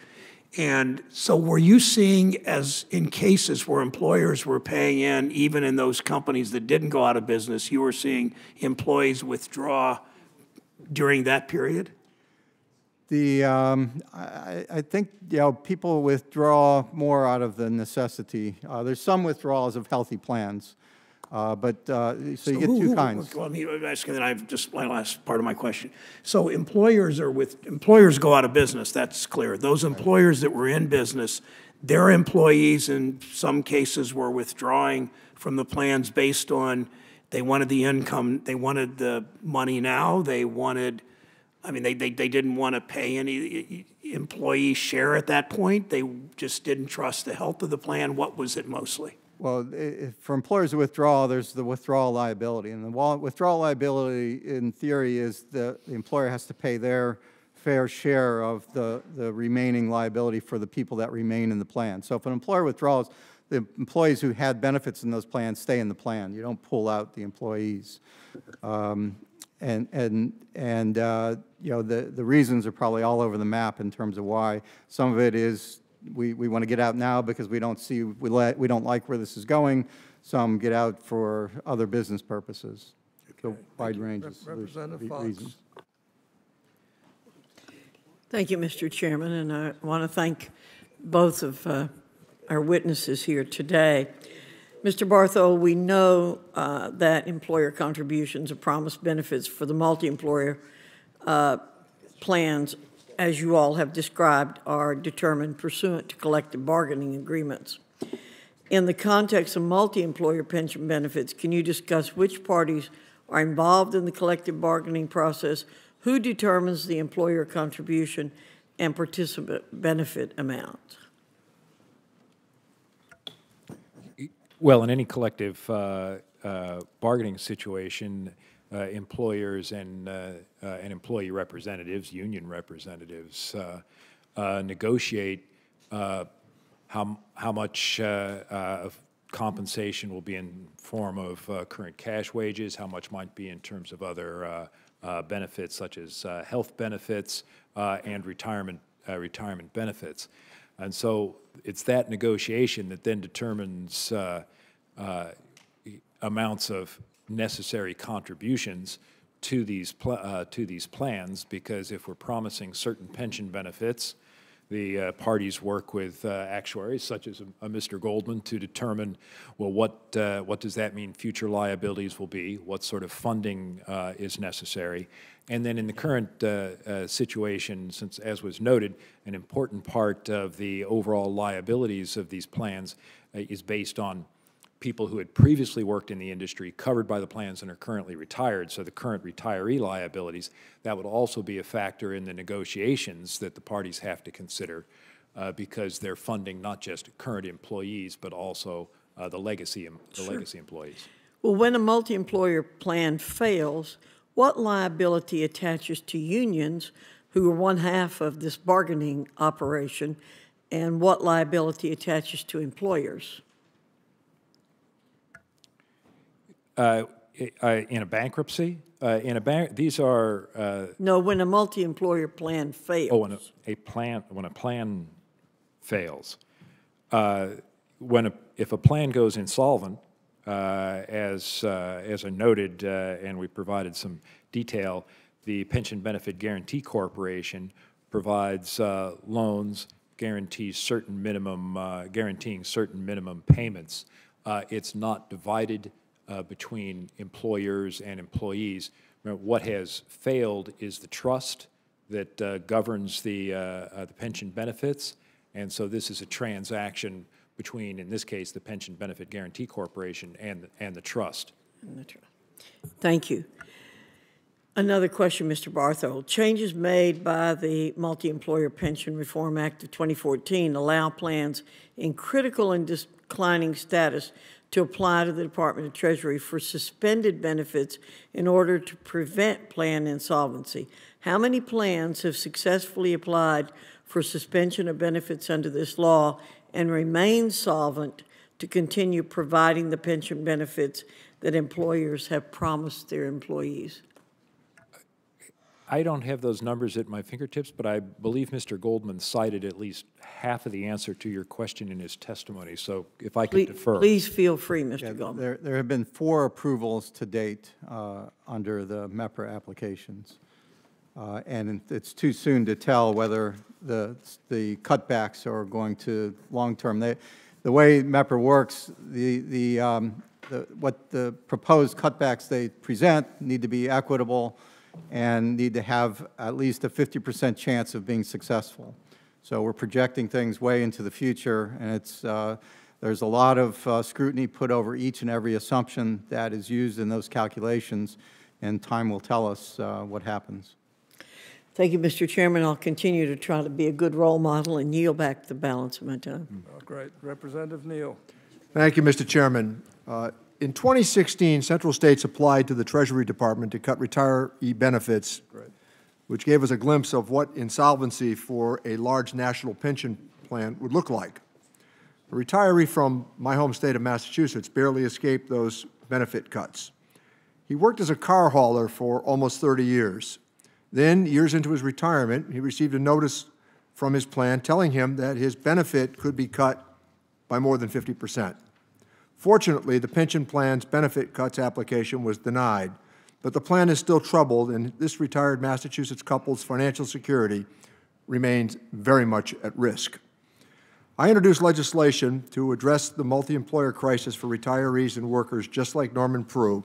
And so were you seeing, as in cases where employers were paying in, even in those companies that didn't go out of business, you were seeing employees withdraw during that period? I think people withdraw more out of the necessity. There's some withdrawals of healthy plans, so you get two kinds. Well, let me ask you that. I've just my last part of my question. So employers go out of business. That's clear. Those employers that were in business, their employees in some cases were withdrawing from the plans based on they wanted the income, they wanted the money now, they wanted. I mean, they didn't want to pay any employee share at that point. They just didn't trust the health of the plan. What was it mostly? Well, for employers to withdraw, there's the withdrawal liability. And the withdrawal liability, in theory, is the employer has to pay their fair share of the remaining liability for the people that remain in the plan. So if an employer withdraws, the employees who had benefits in those plans stay in the plan. You don't pull out the employees. The reasons are probably all over the map in terms of why. Some of it is we want to get out now because we don't like where this is going. Some get out for other business purposes. Okay. So wide range of reasons. Thank you, Mr. Chairman, and I want to thank both of our witnesses here today. Mr. Barthol, we know that employer contributions or promised benefits for the multi-employer plans, as you all have described, are determined pursuant to collective bargaining agreements. In the context of multi-employer pension benefits, can you discuss which parties are involved in the collective bargaining process, who determines the employer contribution, and participant benefit amount? Well, in any collective bargaining situation, employers and employee representatives, union representatives, negotiate how much of compensation will be in form of current cash wages, how much might be in terms of other benefits such as health benefits and retirement benefits. And so it's that negotiation that then determines amounts of necessary contributions to these plans, because if we're promising certain pension benefits, the parties work with actuaries such as Mr. Goldman to determine, well, what does that mean future liabilities will be, what sort of funding is necessary. And then in the current situation, since, as was noted, an important part of the overall liabilities of these plans is based on people who had previously worked in the industry, covered by the plans, and are currently retired. So the current retiree liabilities, that would also be a factor in the negotiations that the parties have to consider because they're funding not just current employees, but also the legacy employees. Well, when a multi-employer plan fails, what liability attaches to unions who are one half of this bargaining operation, and what liability attaches to employers? In a bankruptcy, these are No, when a multi-employer plan fails. oh, when a plan fails, if a plan goes insolvent, as I noted, and we provided some detail, the Pension Benefit Guarantee Corporation provides loans, guaranteeing certain minimum payments. It's not divided between employers and employees. Remember, what has failed is the trust that governs the pension benefits, and so this is a transaction between, in this case, the Pension Benefit Guarantee Corporation and the trust. Thank you. Another question, Mr. Barthol. Changes made by the Multi-Employer Pension Reform Act of 2014 allow plans in critical and declining status to apply to the Department of Treasury for suspended benefits in order to prevent plan insolvency. How many plans have successfully applied for suspension of benefits under this law and remain solvent to continue providing the pension benefits that employers have promised their employees? I don't have those numbers at my fingertips, but I believe Mr. Goldman cited at least half of the answer to your question in his testimony, so if I could defer. Please feel free, Mr. Goldman. There have been 4 approvals to date under the MEPRA applications. And it's too soon to tell whether the cutbacks are going to long-term. The way MEPRA works, what the proposed cutbacks they present need to be equitable and need to have at least a 50% chance of being successful. So we're projecting things way into the future, and there's a lot of scrutiny put over each and every assumption that is used in those calculations, and time will tell us what happens. Thank you, Mr. Chairman. I'll continue to try to be a good role model and yield back the balance of my time. Oh, great. Representative Neal. Thank you, Mr. Chairman. In 2016, Central States applied to the Treasury Department to cut retiree benefits, which gave us a glimpse of what insolvency for a large national pension plan would look like. A retiree from my home state of Massachusetts barely escaped those benefit cuts. He worked as a car hauler for almost 30 years. Then, years into his retirement, he received a notice from his plan telling him that his benefit could be cut by more than 50%. Fortunately, the pension plan's benefit cuts application was denied, but the plan is still troubled, and this retired Massachusetts couple's financial security remains very much at risk. I introduced legislation to address the multi-employer crisis for retirees and workers just like Norman Prue.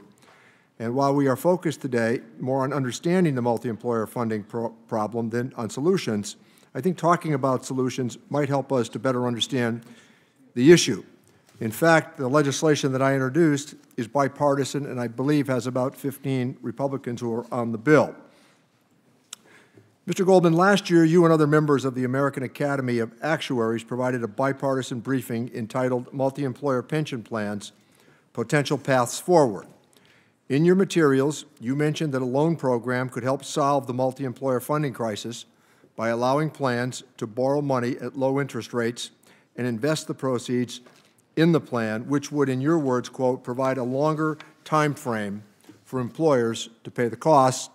And while we are focused today more on understanding the multi-employer funding problem than on solutions, I think talking about solutions might help us to better understand the issue. In fact, the legislation that I introduced is bipartisan and I believe has about 15 Republicans who are on the bill. Mr. Goldman, last year you and other members of the American Academy of Actuaries provided a bipartisan briefing entitled Multi-Employer Pension Plans, Potential Paths Forward. In your materials, you mentioned that a loan program could help solve the multi-employer funding crisis by allowing plans to borrow money at low interest rates and invest the proceeds in the plan, which would, in your words, quote, provide a longer time frame for employers to pay the costs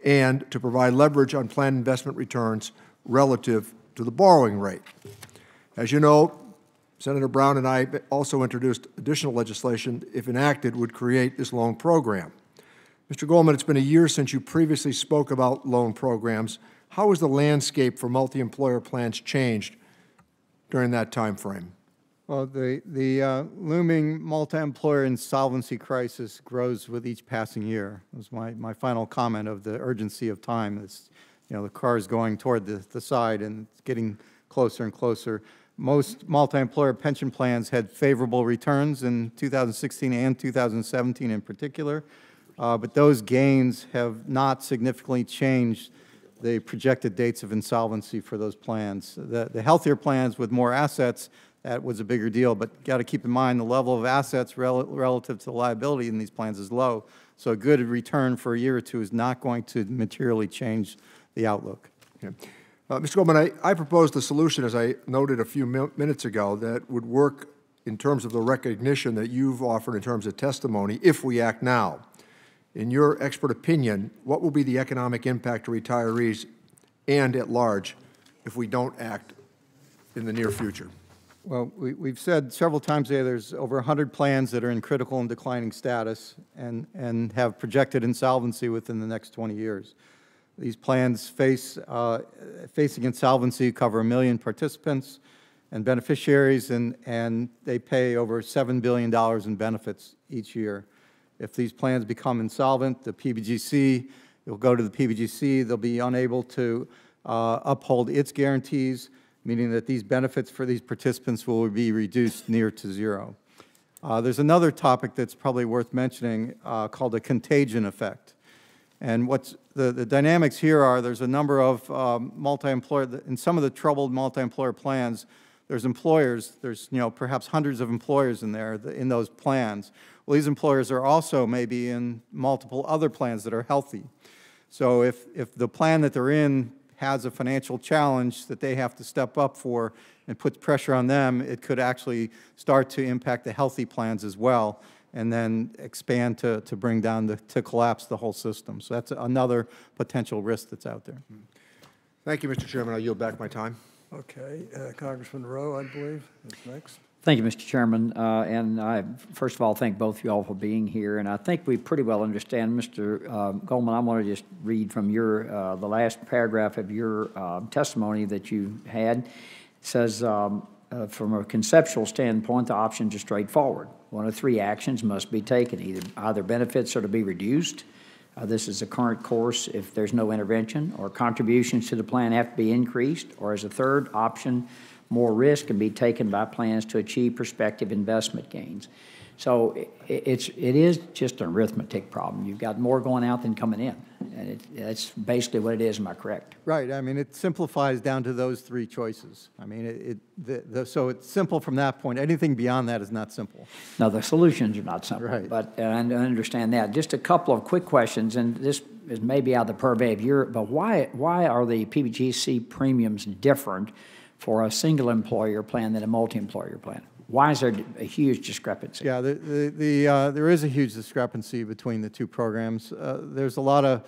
and to provide leverage on planned investment returns relative to the borrowing rate. As you know, Senator Brown and I also introduced additional legislation, if enacted, would create this loan program. Mr. Goldman, it's been a year since you previously spoke about loan programs. How has the landscape for multi-employer plans changed during that time frame? Well, the looming multi-employer insolvency crisis grows with each passing year. That was my final comment of the urgency of time. It's, the car is going toward the side and it's getting closer and closer. Most multi-employer pension plans had favorable returns in 2016 and 2017 in particular, but those gains have not significantly changed the projected dates of insolvency for those plans. The healthier plans with more assets, that was a bigger deal, but got to keep in mind the level of assets relative to the liability in these plans is low. So a good return for a year or two is not going to materially change the outlook. Okay. Mr. Goldman, I proposed a solution, as I noted a few minutes ago, that would work in terms of the recognition that you've offered in terms of testimony if we act now. In your expert opinion, what will be the economic impact to retirees and at large if we don't act in the near future? Well, we've said several times today there's over 100 plans that are in critical and declining status and have projected insolvency within the next 20 years. These plans facing insolvency cover 1 million participants and beneficiaries, and they pay over $7 billion in benefits each year. If these plans become insolvent, the Pbgc, it will go to the Pbgc. They'll be unable to uphold its guarantees, meaning that these benefits for these participants will be reduced near to zero. There's another topic that's probably worth mentioning called the Contagion Effect. And what's the dynamics here are there's a number of multi-employer, in some of the troubled multi-employer plans, there's employers, there's perhaps hundreds of employers in there, in those plans. Well, these employers are also maybe in multiple other plans that are healthy. So if the plan that they're in has a financial challenge that they have to step up for and puts pressure on them, it could actually start to impact the healthy plans as well and then expand to bring down, to collapse the whole system. So that's another potential risk that's out there. Thank you, Mr. Chairman. I'll yield back my time. Okay, Congressman Rowe, I believe, is next. Thank you, Mr. Chairman. And I, first of all, thank both of you all for being here. And I think we pretty well understand, Mr. Goldman, I want to just read from your, the last paragraph of your testimony that you had. It says, from a conceptual standpoint, the options are straightforward. One of 3 actions must be taken. Either benefits are to be reduced. This is the current course if there's no intervention, or contributions to the plan have to be increased, or as a third option, more risk can be taken by plans to achieve prospective investment gains. So it is just an arithmetic problem. You've got more going out than coming in, and that's basically what it is. Am I correct? Right. I mean, it simplifies down to those 3 choices. I mean, so it's simple from that point. Anything beyond that is not simple. No, the solutions are not simple. Right. But I understand that. Just a couple of quick questions, and this is maybe out of the purvey of your, but why are the Pbgc premiums different for a single employer plan than a multi-employer plan? Why is there a huge discrepancy? Yeah, there is a huge discrepancy between the 2 programs. There's a lot of,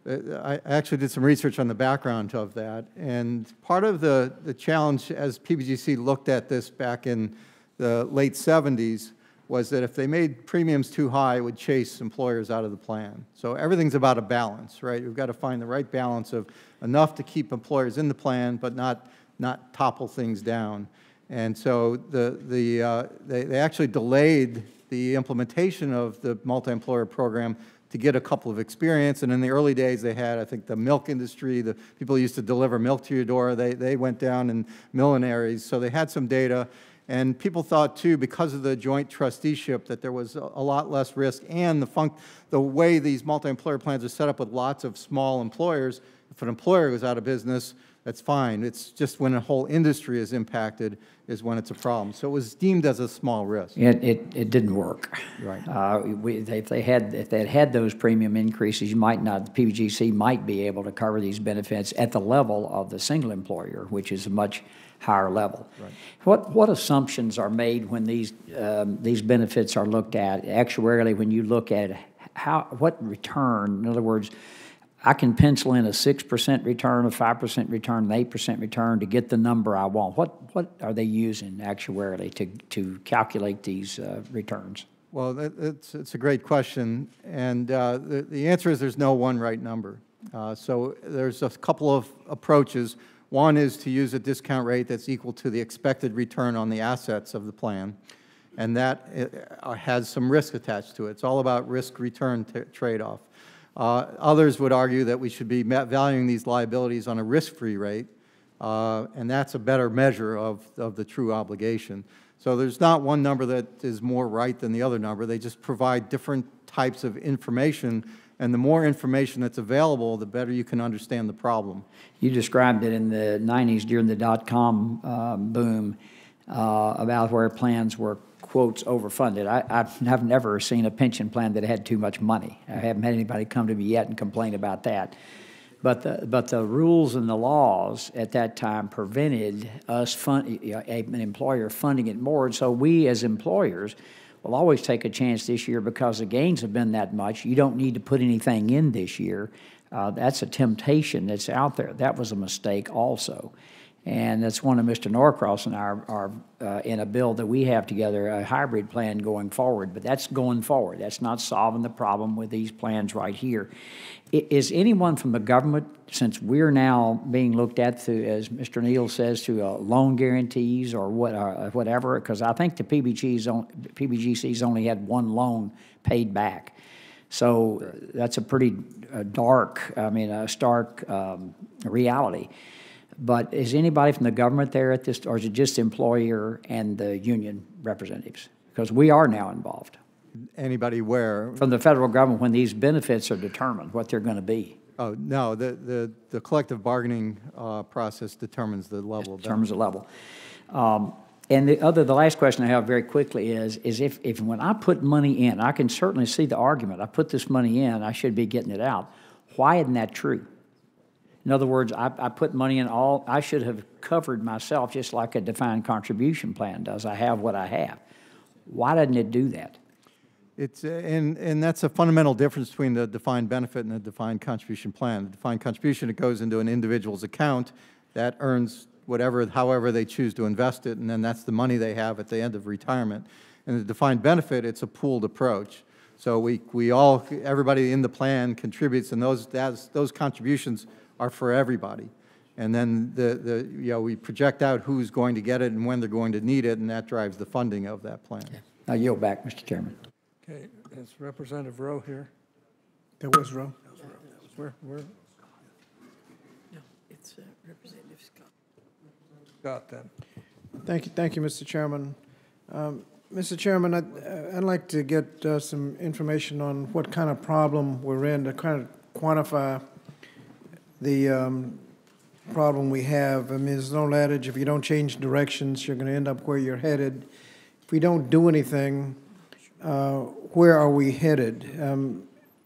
I actually did some research on the background of that, and part of the challenge as Pbgc looked at this back in the late 70s was that if they made premiums too high, it would chase employers out of the plan. So everything's about a balance, right? We've got to find the right balance of enough to keep employers in the plan, but not topple things down. And so they actually delayed the implementation of the multi-employer program to get a couple of experience. And in the early days, they had, I think, the milk industry, the people who used to deliver milk to your door, they went down in millineries. So they had some data. And people thought, too, because of the joint trusteeship, that there was a lot less risk. And the way these multi-employer plans are set up with lots of small employers, if an employer goes out of business, that's fine. It's just when a whole industry is impacted is when it's a problem. So it was deemed as a small risk. It didn't work. Right. If they had those premium increases, the PBGC might be able to cover these benefits at the level of the single employer, which is a much higher level. Right. What assumptions are made when these benefits are looked at actuarially? When you look at what return, in other words, I can pencil in a 6% return, a 5% return, an 8% return to get the number I want. What are they using actuarially to calculate these returns? Well, it's a great question, and the answer is there's no one right number. So there's a couple of approaches. One is to use a discount rate that's equal to the expected return on the assets of the plan, and that has some risk attached to it. It's all about risk-return trade-off. Others would argue that we should be valuing these liabilities on a risk-free rate, and that's a better measure of the true obligation. So there's not one number that is more right than the other number. They just provide different types of information, and the more information that's available, the better you can understand the problem. You described it in the 90s during the dot-com boom about where plans were, quotes, overfunded. I've never seen a pension plan that had too much money. I haven't had anybody come to me yet and complain about that. But the rules and the laws at that time prevented us an employer funding it more. And so we as employers will always take a chance this year because the gains have been that much. You don't need to put anything in this year. That's a temptation that's out there. That was a mistake also. And that's one of Mr. Norcross and our in a bill that we have together, a hybrid plan going forward. But that's going forward. That's not solving the problem with these plans right here. Is anyone from the government, since we're now being looked at through, as Mr. Neal says, through loan guarantees or whatever? Because I think the PBGC's only had one loan paid back. So that's a pretty stark reality. But is anybody from the government there at this, or is it just the employer and the union representatives? Because we are now involved. Anybody where? From the federal government when these benefits are determined, what they're going to be. Oh, no, the collective bargaining process determines the level. Determines the level. And the last question I have very quickly is if when I put money in, I can certainly see the argument. I put this money in, I should be getting it out. Why isn't that true? In other words, I put money in I should have covered myself just like a defined contribution plan does. I have what I have. Why doesn't it do that? It's, and that's a fundamental difference between the defined benefit and the defined contribution plan. The defined contribution, it goes into an individual's account that earns however they choose to invest it, and then that's the money they have at the end of retirement. And the defined benefit, it's a pooled approach. So everybody in the plan contributes, and those contributions are for everybody. And then we project out who's going to get it and when they're going to need it, and that drives the funding of that plan. Okay. I yield back, Mr. Chairman. Okay, is Representative Rowe here? There was Rowe. Where? No, it's Representative Scott. Scott, then. Thank you, Mr. Chairman. Mr. Chairman, I'd like to get some information on what kind of problem we're in to kind of quantify the problem we have. I mean, there's an old adage, if you don't change directions, you're going to end up where you're headed. If we don't do anything, where are we headed?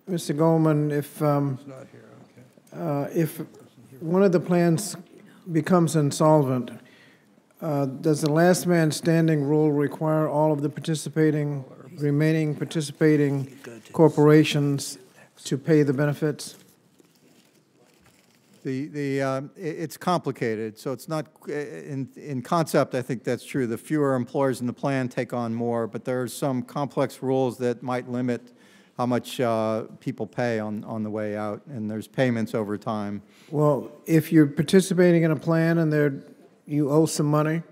Mr. Goldman, if one of the plans becomes insolvent, does the last man standing rule require all of the remaining participating corporations to pay the benefits? It's complicated, so it's not, in concept, I think that's true. The fewer employers in the plan take on more, but there are some complex rules that might limit how much people pay on the way out, and there's payments over time. Well, if you're participating in a plan and you owe some money,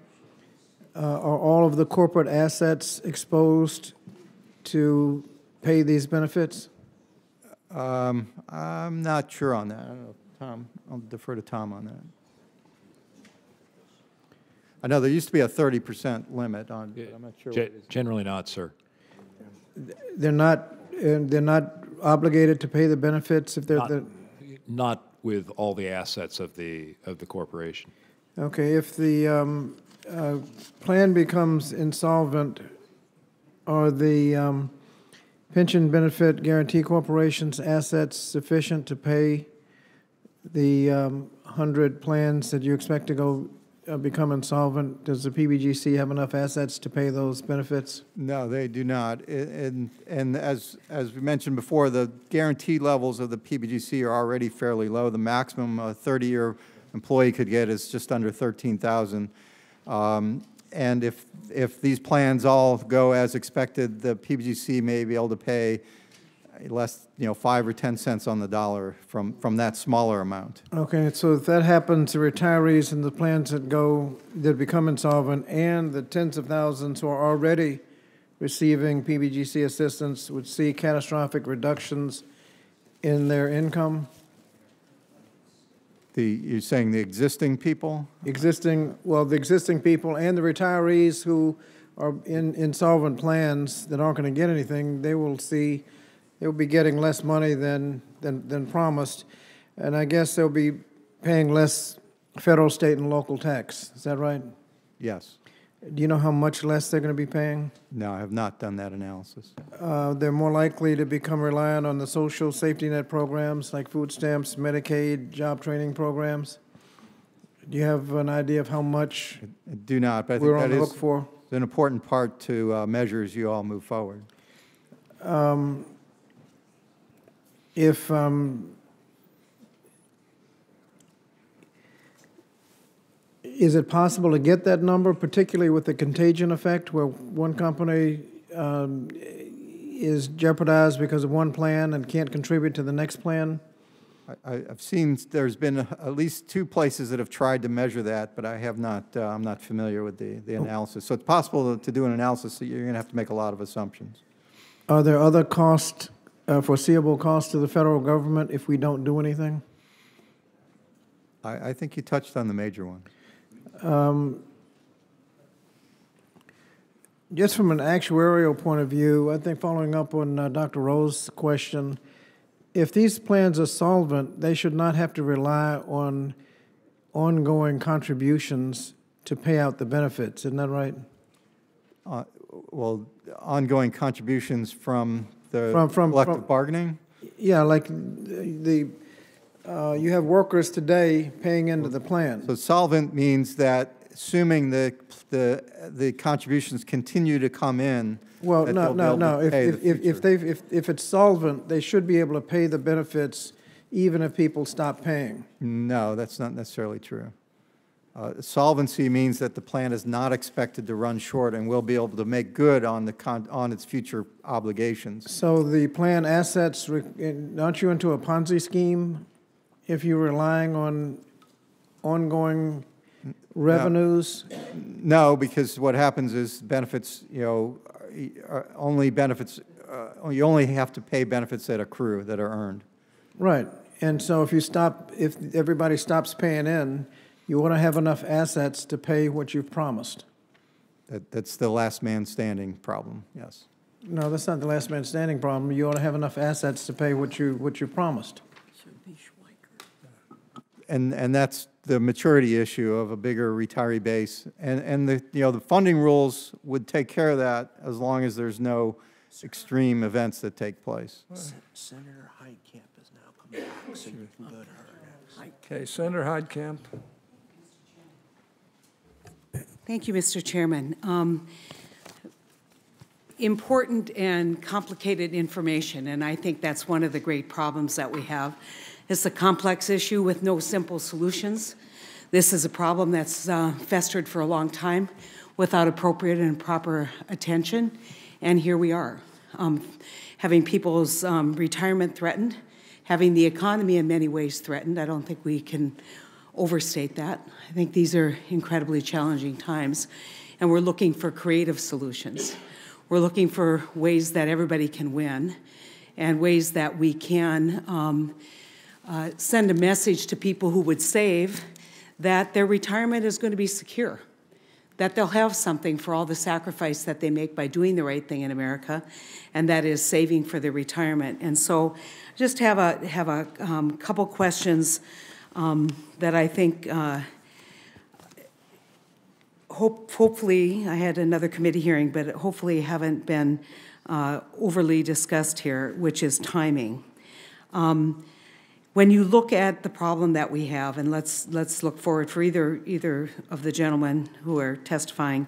are all of the corporate assets exposed to pay these benefits? I'm not sure on that. I don't know, Tom, I'll defer to Tom on that. I know there used to be a 30% limit on, but I'm not sure. What it is. Generally not, sir. They're not obligated to pay the benefits if they're Not with all the assets of the corporation. Okay, if the plan becomes insolvent, are the pension benefit guarantee corporation's assets sufficient to pay the 100 plans that you expect to go become insolvent? Does the Pbgc have enough assets to pay those benefits? No, they do not. And as we mentioned before, the guarantee levels of the Pbgc are already fairly low. The maximum a 30-year employee could get is just under $13,000. And if these plans all go as expected, the Pbgc may be able to pay less, 5 or 10 cents on the dollar from that smaller amount. Okay, so if that happens to retirees and the plans that become insolvent and the tens of thousands who are already receiving Pbgc assistance would see catastrophic reductions in their income? You're saying the existing people? The existing people and the retirees who are in insolvent plans that aren't going to get anything, they will be getting less money than promised, and I guess they'll be paying less federal, state, and local tax. Is that right? Yes. Do you know how much less they're going to be paying? No, I have not done that analysis. They're more likely to become reliant on the social safety net programs like food stamps, Medicaid, job training programs. Do you have an idea of how much I do not, but I we're think on that the is hook for? an important part to measure as you all move forward. Is it possible to get that number, particularly with the contagion effect, where one company is jeopardized because of one plan and can't contribute to the next plan? I've seen there's been at least 2 places that have tried to measure that, but I have not. I'm not familiar with the analysis. So it's possible to do an analysis. So you're going to have to make a lot of assumptions. Are there other foreseeable costs to the federal government if we don't do anything? I think you touched on the major one. Just from an actuarial point of view, I think following up on Dr. Rose's question, if these plans are solvent, they should not have to rely on ongoing contributions to pay out the benefits. Isn't that right? Well, ongoing contributions from the collective bargaining? Yeah, like you have workers today paying into the plan. So solvent means that assuming the contributions continue to come in. Well, no. If it's solvent, they should be able to pay the benefits even if people stop paying. No, that's not necessarily true. Solvency means that the plan is not expected to run short and will be able to make good on its future obligations. So the plan assets, aren't you into a Ponzi scheme if you're relying on ongoing revenues? No, because what happens is benefits, only benefits, you only have to pay benefits that accrue, that are earned. Right. And so if everybody stops paying in, you want to have enough assets to pay what you've promised. That's the last man standing problem, yes. No, that's not the last man standing problem. You ought to have enough assets to pay what you promised. And that's the maturity issue of a bigger retiree base. And the funding rules would take care of that as long as there's no extreme events that take place. Senator Heitkamp is now coming back, so you can go to her next. Okay, Senator Heitkamp. Thank you, Mr. Chairman. Important and complicated information, and I think that's one of the great problems that we have. It's a complex issue with no simple solutions. This is a problem that's festered for a long time without appropriate and proper attention, and here we are, having people's retirement threatened, having the economy in many ways threatened. I don't think we can overstate that. I think these are incredibly challenging times. and we're looking for creative solutions. We're looking for ways that everybody can win and ways that we can send a message to people who would save that their retirement is going to be secure, that they'll have something for all the sacrifice that they make by doing the right thing in America, and that is saving for their retirement. And so just have a couple questions that I think hopefully, I had another committee hearing, but hopefully haven't been overly discussed here, which is timing. When you look at the problem that we have, and let's look forward for either of the gentlemen who are testifying,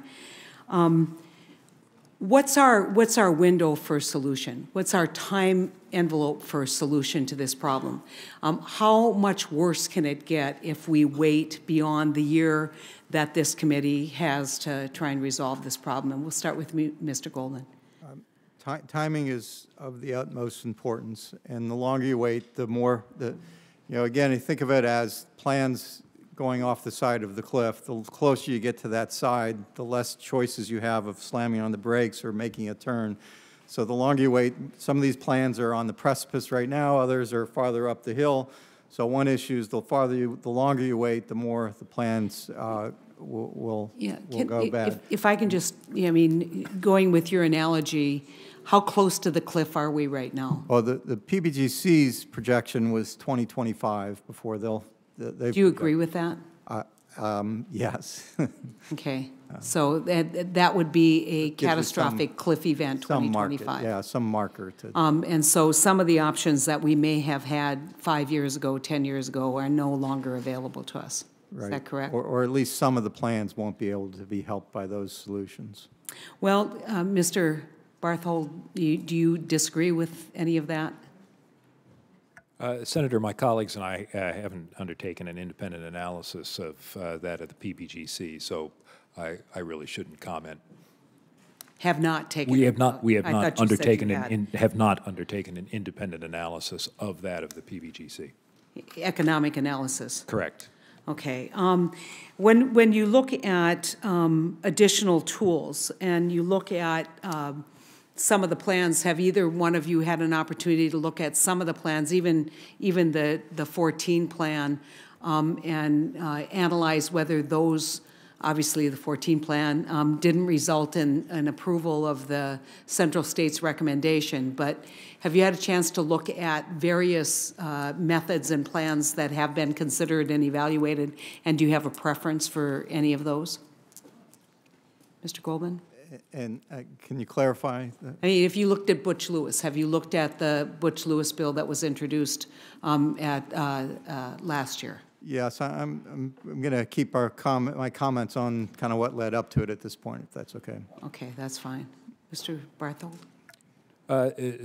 what's our window for solution? What's our time envelope for a solution to this problem? How much worse can it get if we wait beyond the year that this committee has to try and resolve this problem? And we'll start with Mr. Goldman. Timing is of the utmost importance, and the longer you wait, the more, again, you think of it as plans going off the side of the cliff. The closer you get to that side, the less choices you have of slamming on the brakes or making a turn. So the longer you wait, some of these plans are on the precipice right now, others are farther up the hill. So one issue is the longer you wait, the more the plans will go bad. If I can just, going with your analogy, how close to the cliff are we right now? Well, the Pbgc's projection was 2025 before they'll. Do you agree with that? Yes. Okay. So that would be a catastrophic cliff event, 2025. Yeah, some marker to. And so some of the options that we may have had 5 years ago, 10 years ago are no longer available to us. Right. Is that correct? Or at least some of the plans won't be able to be helped by those solutions. Well, Mr. Barthold, do you disagree with any of that? Senator, my colleagues and I haven't undertaken an independent analysis of that of the Pbgc, so I really shouldn't comment. Have not taken. We have not undertaken have not undertaken an independent analysis of that of the Pbgc. Economic analysis. Correct. Okay. When you look at additional tools and you look at some of the plans, have either one of you had an opportunity to look at some of the plans, even the 14 plan, and analyze whether those, obviously the 14 plan didn't result in an approval of the Central States recommendation, but have you had a chance to look at various methods and plans that have been considered and evaluated, and do you have a preference for any of those? Mr. Goldman? And can you clarify that? I mean, if you looked at Butch Lewis, have you looked at the Butch Lewis bill that was introduced last year? Yes, I'm going to keep my comments on kind of what led up to it at this point, if that's okay. Okay, that's fine. Mr. Barthold?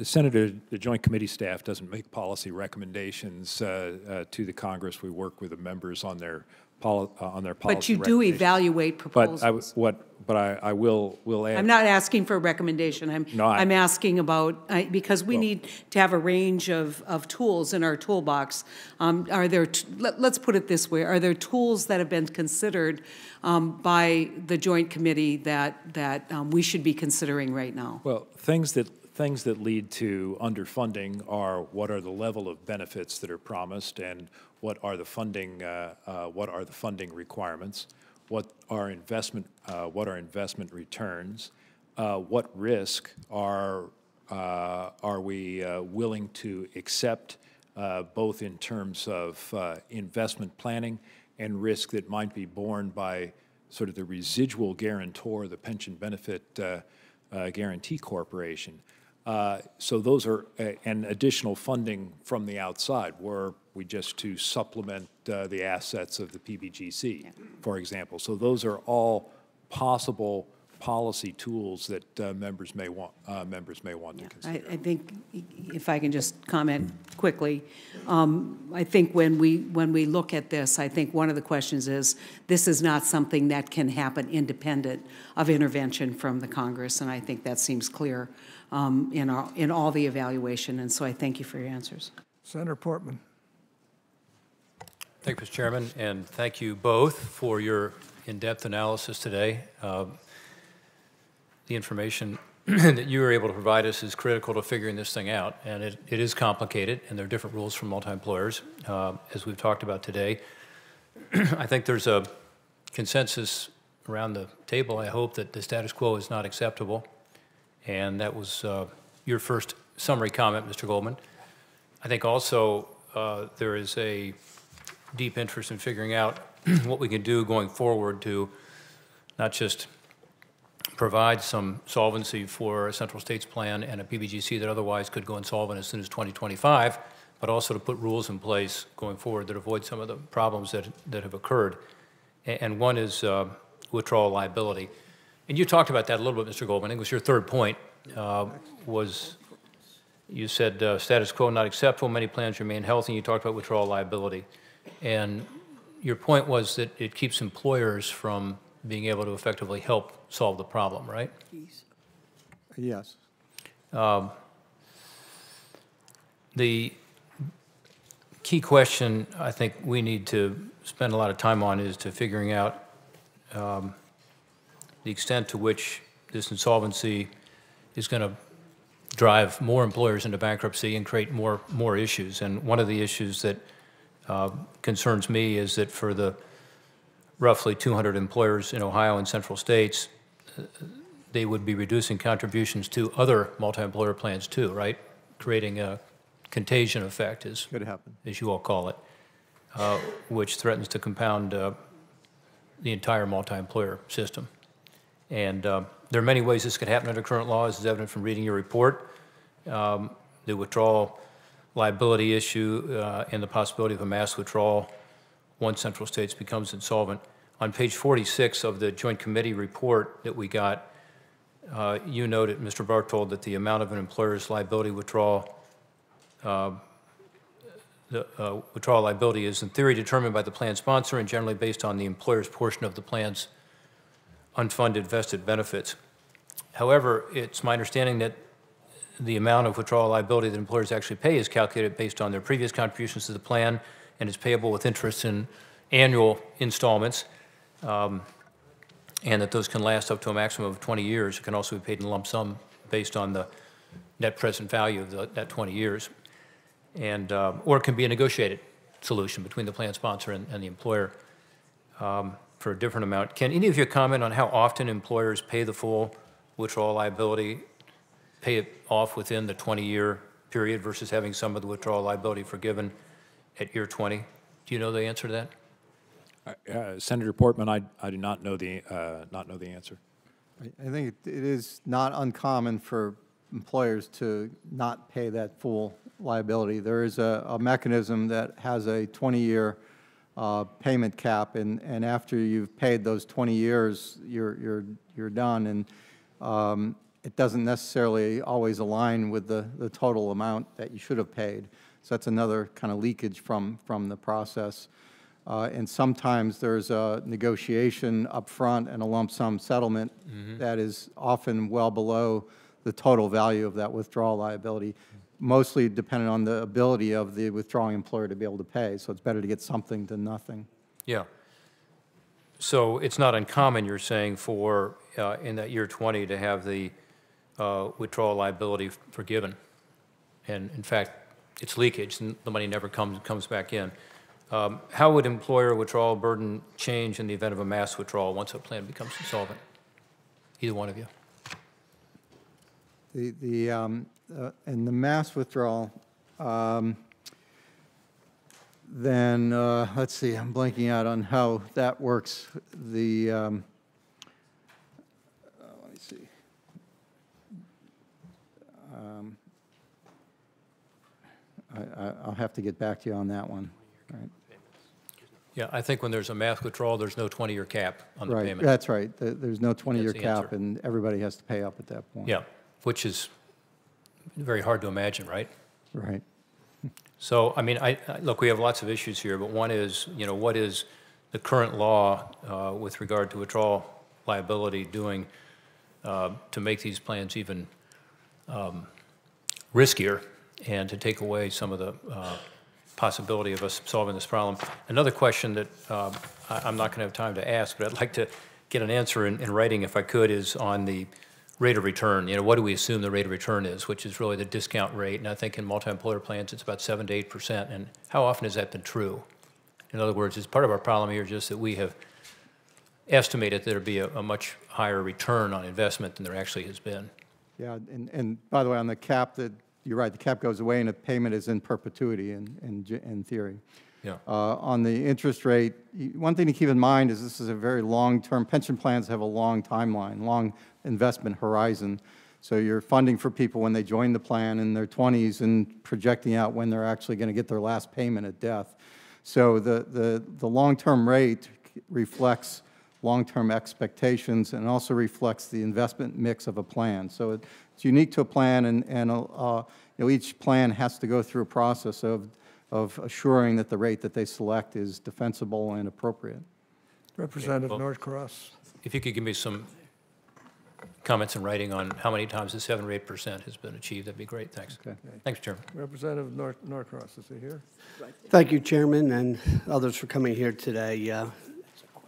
Senator, the Joint Committee staff doesn't make policy recommendations to the Congress. We work with the members on their policy. But you do evaluate proposals. But I will add. I'm not asking for a recommendation. I'm asking about because we need to have a range of tools in our toolbox. Are there? Let's put it this way: are there tools that have been considered by the Joint Committee that we should be considering right now? Well, things that lead to underfunding are what are the level of benefits that are promised, and what are the funding requirements, what are investment returns, what risk are we willing to accept, both in terms of investment planning and risk that might be borne by sort of the residual guarantor, the pension benefit guarantee corporation. So those are, and additional funding from the outside, were we just to supplement the assets of the Pbgc, for example. So those are all possible policy tools that members may want to consider. I think, if I can just comment quickly, I think when we look at this, I think one of the questions is, this is not something that can happen independent of intervention from the Congress, and I think that seems clear in all the evaluation, and so I thank you for your answers. Senator Portman. Thank you, Mr. Chairman, and thank you both for your in-depth analysis today. the information that you were able to provide us is critical to figuring this thing out. And it is complicated, and there are different rules for multi-employers, as we've talked about today. I think there's a consensus around the table, I hope, that the status quo is not acceptable. And that was your first summary comment, Mr. Goldman. I think also there is a deep interest in figuring out what we can do going forward to not just provide some solvency for a central states plan and a Pbgc that otherwise could go insolvent as soon as 2025, but also to put rules in place going forward that avoid some of the problems that have occurred. And one is withdrawal liability. And you talked about that a little bit, Mr. Goldman. I think it was your third point, was you said status quo not acceptable, many plans remain healthy, and you talked about withdrawal liability. And your point was that it keeps employers from being able to effectively help solve the problem, right? Yes. The key question I think we need to spend a lot of time on is to figuring out the extent to which this insolvency is going to drive more employers into bankruptcy and create more issues. And one of the issues that concerns me is that for the roughly 200 employers in Ohio and central states, they would be reducing contributions to other multi-employer plans too, right? Creating a contagion effect, as you all call it, which threatens to compound the entire multi-employer system. And there are many ways this could happen under current law, as is evident from reading your report. The withdrawal liability issue and the possibility of a mass withdrawal once central states becomes insolvent. On page 46 of the Joint Committee report that we got, you noted, Mr. Barthold, that the amount of an employer's liability withdrawal, withdrawal liability is in theory determined by the plan sponsor and generally based on the employer's portion of the plan's unfunded vested benefits. However, it's my understanding that the amount of withdrawal liability that employers actually pay is calculated based on their previous contributions to the plan and is payable with interest in annual installments, and that those can last up to a maximum of 20 years. It can also be paid in lump sum based on the net present value of that 20 years. And, or it can be a negotiated solution between the plan sponsor and the employer for a different amount. Can any of you comment on how often employers pay the full withdrawal liability, pay it off within the 20-year period versus having some of the withdrawal liability forgiven at year 20? Do you know the answer to that? Senator Portman, I do not know the answer. I think it is not uncommon for employers to not pay that full liability. There is a mechanism that has a 20-year payment cap, and after you've paid those 20 years, you're done. And it doesn't necessarily always align with the total amount that you should have paid. So that's another kind of leakage from the process. And sometimes there's a negotiation up front and a lump sum settlement that is often well below the total value of that withdrawal liability, mostly dependent on the ability of the withdrawing employer to be able to pay. So it's better to get something than nothing. Yeah. So it's not uncommon, you're saying, for in that year 20 to have the withdrawal liability forgiven. And in fact, it's leakage, and the money never comes back in. How would employer withdrawal burden change in the event of a mass withdrawal once a plan becomes insolvent? Either one of you. In the mass withdrawal, then let's see, I'm blanking out on how that works. Let me see. I'll have to get back to you on that one. Right. Yeah, I think when there's a mass withdrawal, there's no 20-year cap on the payment. That's right. There's no 20-year cap, and everybody has to pay up at that point. Yeah, which is very hard to imagine, right? Right. So, I mean, look, we have lots of issues here, but one is, you know, what is the current law with regard to withdrawal liability doing to make these plans even riskier and to take away some of the possibility of us solving this problem? Another question that I'm not going to have time to ask, but I'd like to get an answer in writing if I could, is on the rate of return. You know, what do we assume the rate of return is, which is really the discount rate. And I think in multi-employer plans, it's about 7 to 8%. And how often has that been true? In other words, is part of our problem here just that we have estimated that there would be a much higher return on investment than there actually has been? Yeah, and by the way, on the cap, you're right, the cap goes away and the payment is in perpetuity in theory. Yeah. On the interest rate, one thing to keep in mind is this is a very long-term, pension plans have a long timeline, long investment horizon. So you're funding for people when they join the plan in their 20s and projecting out when they're actually going to get their last payment at death. So the long-term rate reflects long-term expectations and also reflects the investment mix of a plan. So it's unique to a plan, and you know, each plan has to go through a process of assuring that the rate that they select is defensible and appropriate. Representative well, Norcross. If you could give me some comments in writing on how many times the 7 or 8% has been achieved, that'd be great. Thanks. Okay. Thanks, Chairman. Representative Norcross, is he here? Thank you, Chairman, and others for coming here today.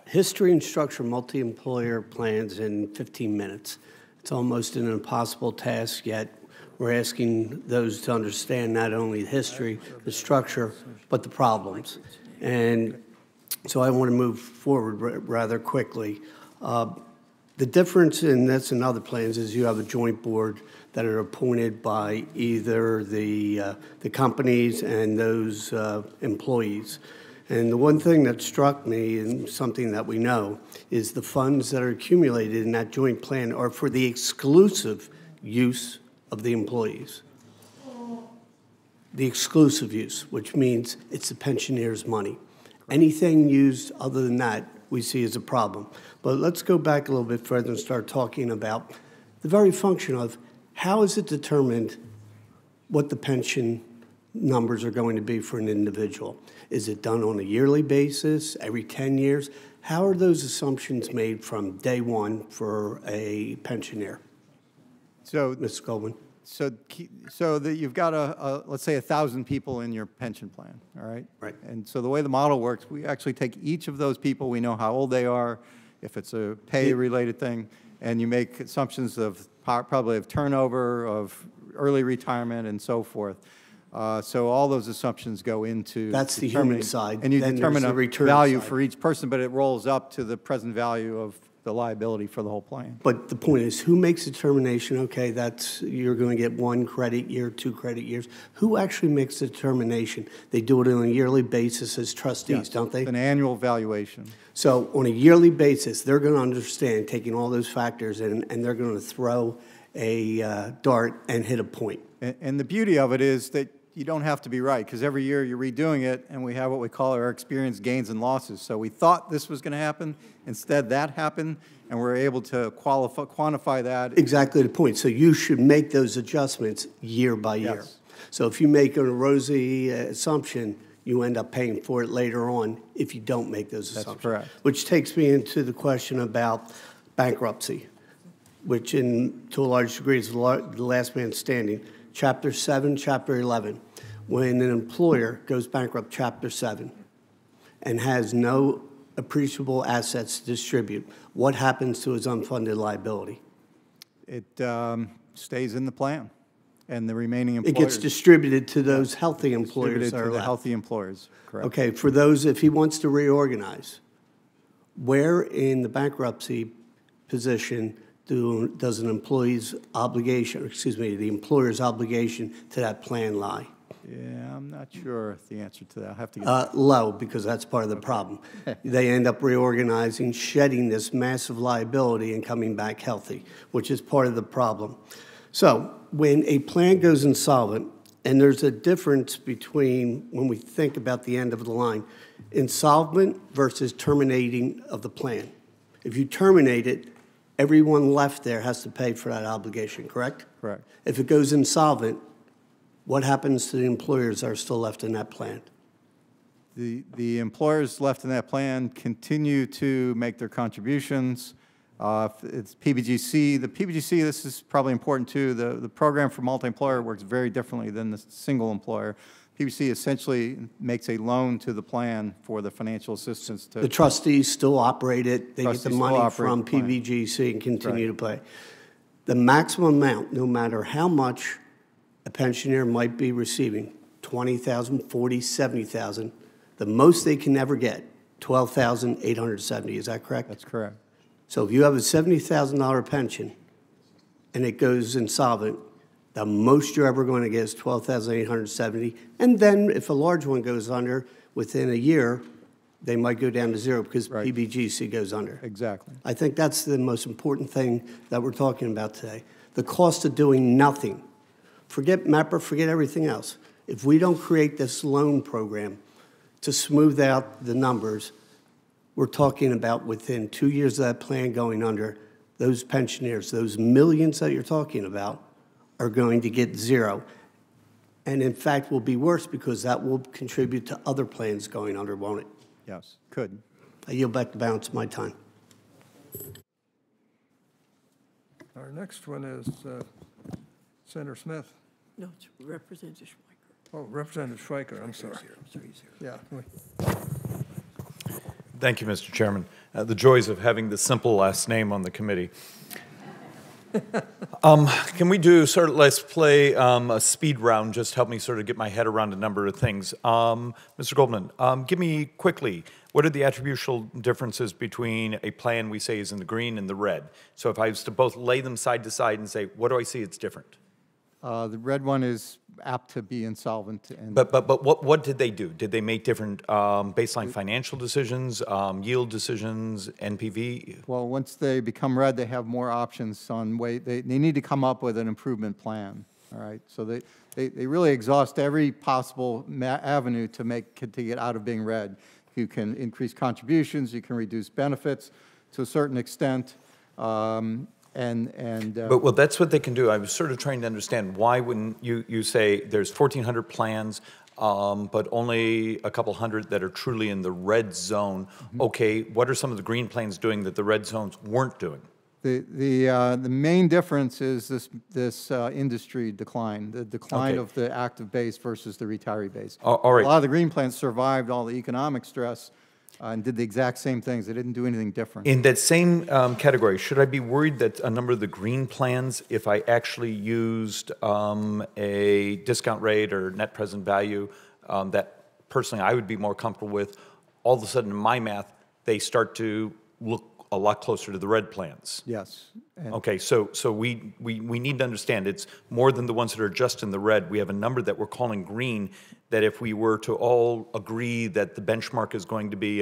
History and structure multi-employer plans in 15 minutes. It's almost an impossible task, yet we're asking those to understand not only the history, the structure, but the problems. And so I want to move forward rather quickly. The difference in this and other plans is you have a joint board that are appointed by either the companies and those employees. And the one thing that struck me, and something that we know, is the funds that are accumulated in that joint plan are for the exclusive use of the employees. The exclusive use, which means it's the pensioners' money. Anything used other than that, we see as a problem. But let's go back a little bit further and start talking about the very function of how is it determined what the pension numbers are going to be for an individual. Is it done on a yearly basis, every 10 years? How are those assumptions made from day one for a pensioner? So, Ms. Goldman. So that you've got let's say 1,000 people in your pension plan, all right? Right. And so the way the model works, we actually take each of those people, we know how old they are, if it's a pay-related thing, and you make assumptions of probably of turnover, of early retirement, and so forth. So all those assumptions go into That's the human side. and you Then determine there's a the return value side. for each person, but it rolls up to the present value of the liability for the whole plan. But the point is, who makes the determination, okay, you're going to get 1 credit year, 2 credit years? Who actually makes the determination? They do it on a yearly basis as trustees, Yes, don't they? an annual valuation. So on a yearly basis, they're going to understand, taking all those factors in, and they're going to throw a dart and hit a point. And the beauty of it is that you don't have to be right, because every year you're redoing it, and we have what we call our experience gains and losses. So we thought this was going to happen. Instead, that happened, and we're able to quantify that. Exactly the point. So you should make those adjustments year by year. Yes. So if you make a rosy assumption, you end up paying for it later on if you don't make those assumptions. That's correct. Which takes me into the question about bankruptcy, which to a large degree is the last man standing. Chapter 7, Chapter 11. When an employer goes bankrupt, Chapter 7, and has no appreciable assets to distribute, what happens to his unfunded liability? It stays in the plan, and the remaining employers. It gets distributed to those healthy employers distributed that are to the left. healthy employers, correct. Okay, for those, if he wants to reorganize, where in the bankruptcy position does an employee's obligation, the employer's obligation to that plan lie? Yeah, I'm not sure the answer to that. I'll have to get Low, because that's part of the problem. They end up reorganizing, shedding this massive liability and coming back healthy, which is part of the problem. So when a plan goes insolvent, and there's a difference between when we think about the end of the line, insolvent versus terminating of the plan. If you terminate it, everyone left there has to pay for that obligation, correct? Correct. If it goes insolvent, what happens to the employers that are still left in that plan? The employers left in that plan continue to make their contributions. It's Pbgc. The Pbgc, this is probably important too, the program for multi-employer works very differently than the single employer. Pbgc essentially makes a loan to the plan for the financial assistance to... The trustees still operate it. They get the Trustees still money operate from the plan. Pbgc and continue to pay. The maximum amount, no matter how much a pensioner might be receiving, 20,000, 40, 70,000, the most they can ever get, 12,870. Is that correct? That's correct. So if you have a $70,000 pension and it goes insolvent, the most you're ever going to get is 12,870. And then if a large one goes under within a year, they might go down to zero because Right. Pbgc goes under. Exactly. I think that's the most important thing that we're talking about today. The cost of doing nothing. Forget MAPR, forget everything else. If we don't create this loan program to smooth out the numbers, we're talking about within 2 years of that plan going under, those pensioners, those millions that you're talking about, are going to get zero. And in fact, will be worse because that will contribute to other plans going under, won't it? Yes, could. I yield back the balance of my time. Our next one is Senator Smith. No, it's Representative Schweiker. Oh, Representative Schweiker, I'm sorry. Yeah. Thank you, Mr. Chairman. The joys of having the simple last name on the committee. Can we do let's play a speed round, just help me sort of get my head around a number of things. Mr. Goldman, give me quickly, what are the attributial differences between a plan we say is in the green and the red? So if I was to both lay them side to side and say, what do I see it's different? The red one is apt to be insolvent. And But what did they do? Did they make different baseline financial decisions, yield decisions, NPV? well, once they become red, they have more options on they need to come up with an improvement plan. All right, so they really exhaust every possible avenue to get out of being red. You can increase contributions, you can reduce benefits to a certain extent. But that's what they can do. I was sort of trying to understand why wouldn't you say there's 1,400 plans, but only a couple hundred that are truly in the red zone. Mm-hmm. Okay, what are some of the green plans doing that the red zones weren't doing? The main difference is this industry decline, the decline of the active base versus the retiree base. All right. A lot of the green plans survived all the economic stress and did the exact same things. They didn't do anything different. In that same category, should I be worried that a number of the green plans, if I actually used a discount rate or net present value that personally I would be more comfortable with, all of a sudden in my math, they start to look a lot closer to the red plans? Yes. And Okay, so we need to understand it's more than the ones that are just in the red. We have a number that we're calling green that if we were to all agree that the benchmark is going to be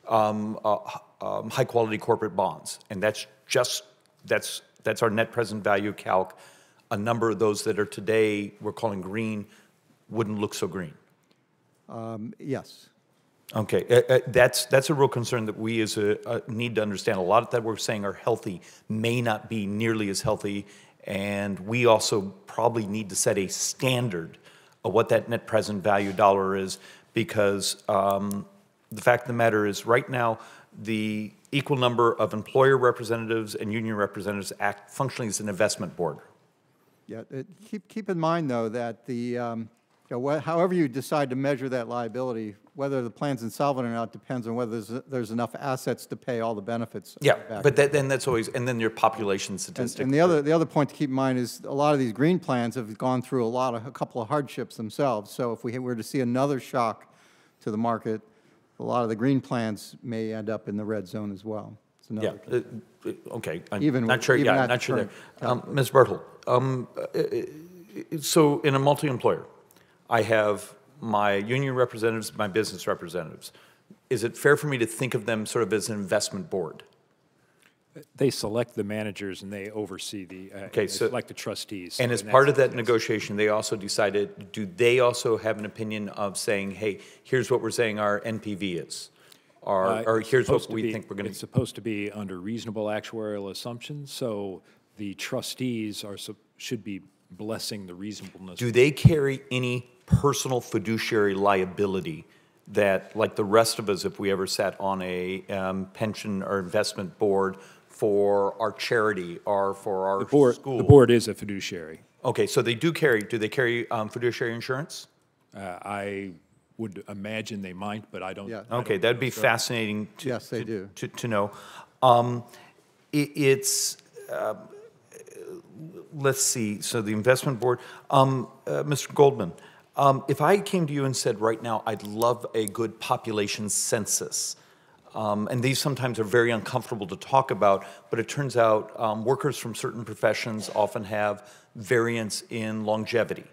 high-quality corporate bonds, and that's our net present value calc, a number of those that are today we're calling green wouldn't look so green. yes. Okay, that's a real concern that we as need to understand. A lot of that we're saying are healthy may not be nearly as healthy, and we also probably need to set a standard of what that net present value dollar is, because the fact of the matter is right now the equal number of employer representatives and union representatives act functionally as an investment board. Yeah. Keep in mind, though, that however you decide to measure that liability, whether the plan's insolvent or not, depends on whether there's enough assets to pay all the benefits. Yeah, back. but then that's always, and then your population statistic. And the other point to keep in mind is a lot of these green plans have gone through a couple of hardships themselves. So if we were to see another shock to the market, a lot of the green plans may end up in the red zone as well. It's another Okay, I'm Even not with- sure. even Yeah, at not the sure there. current Ms. Bartle, so in a multi-employer, I have my union representatives, my business representatives. Is it fair for me to think of them sort of as an investment board? They select the managers and they oversee they select the trustees. And as part of that negotiation, they also decided, do they also have an opinion of saying, hey, here's what we're saying our NPV is? Or here's what we think we're going to... It's supposed to be under reasonable actuarial assumptions, so the trustees should be blessing the reasonableness. Do they carry any personal fiduciary liability that, like the rest of us, if we ever sat on a pension or investment board for our charity or for our school? The board is a fiduciary. Okay, so they do carry fiduciary insurance? I would imagine they might, but I don't. Yeah. Okay, that'd be fascinating Yes, they do. to know. let's see, so the investment board, Mr. Goldman, if I came to you and said right now, I'd love a good population census, and these sometimes are very uncomfortable to talk about, but it turns out workers from certain professions often have variance in longevity.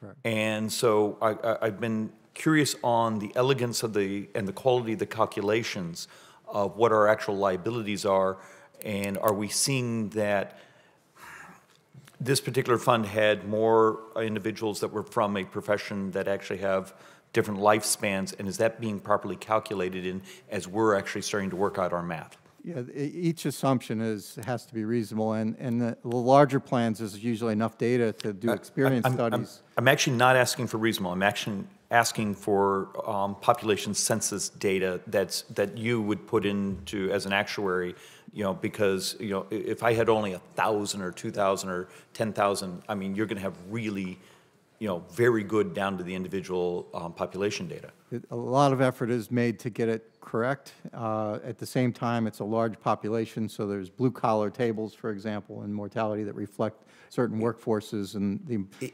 Correct. And so I've been curious on the elegance of and the quality of the calculations of what our actual liabilities are, and are we seeing that this particular fund had more individuals that were from a profession that actually have different lifespans, and is that being properly calculated in as we're actually starting to work out our math? Yeah, each assumption has to be reasonable, and the larger plans, there's usually enough data to do experience studies. I'm actually not asking for reasonable. I'm actually asking for population census data that you would put into as an actuary, because if I had only 1,000 or 2,000 or 10,000, I mean, you're going to have really, very good down to the individual population data. A lot of effort is made to get it correct. At the same time, it's a large population, so there's blue-collar tables, for example, in mortality that reflect certain workforces, and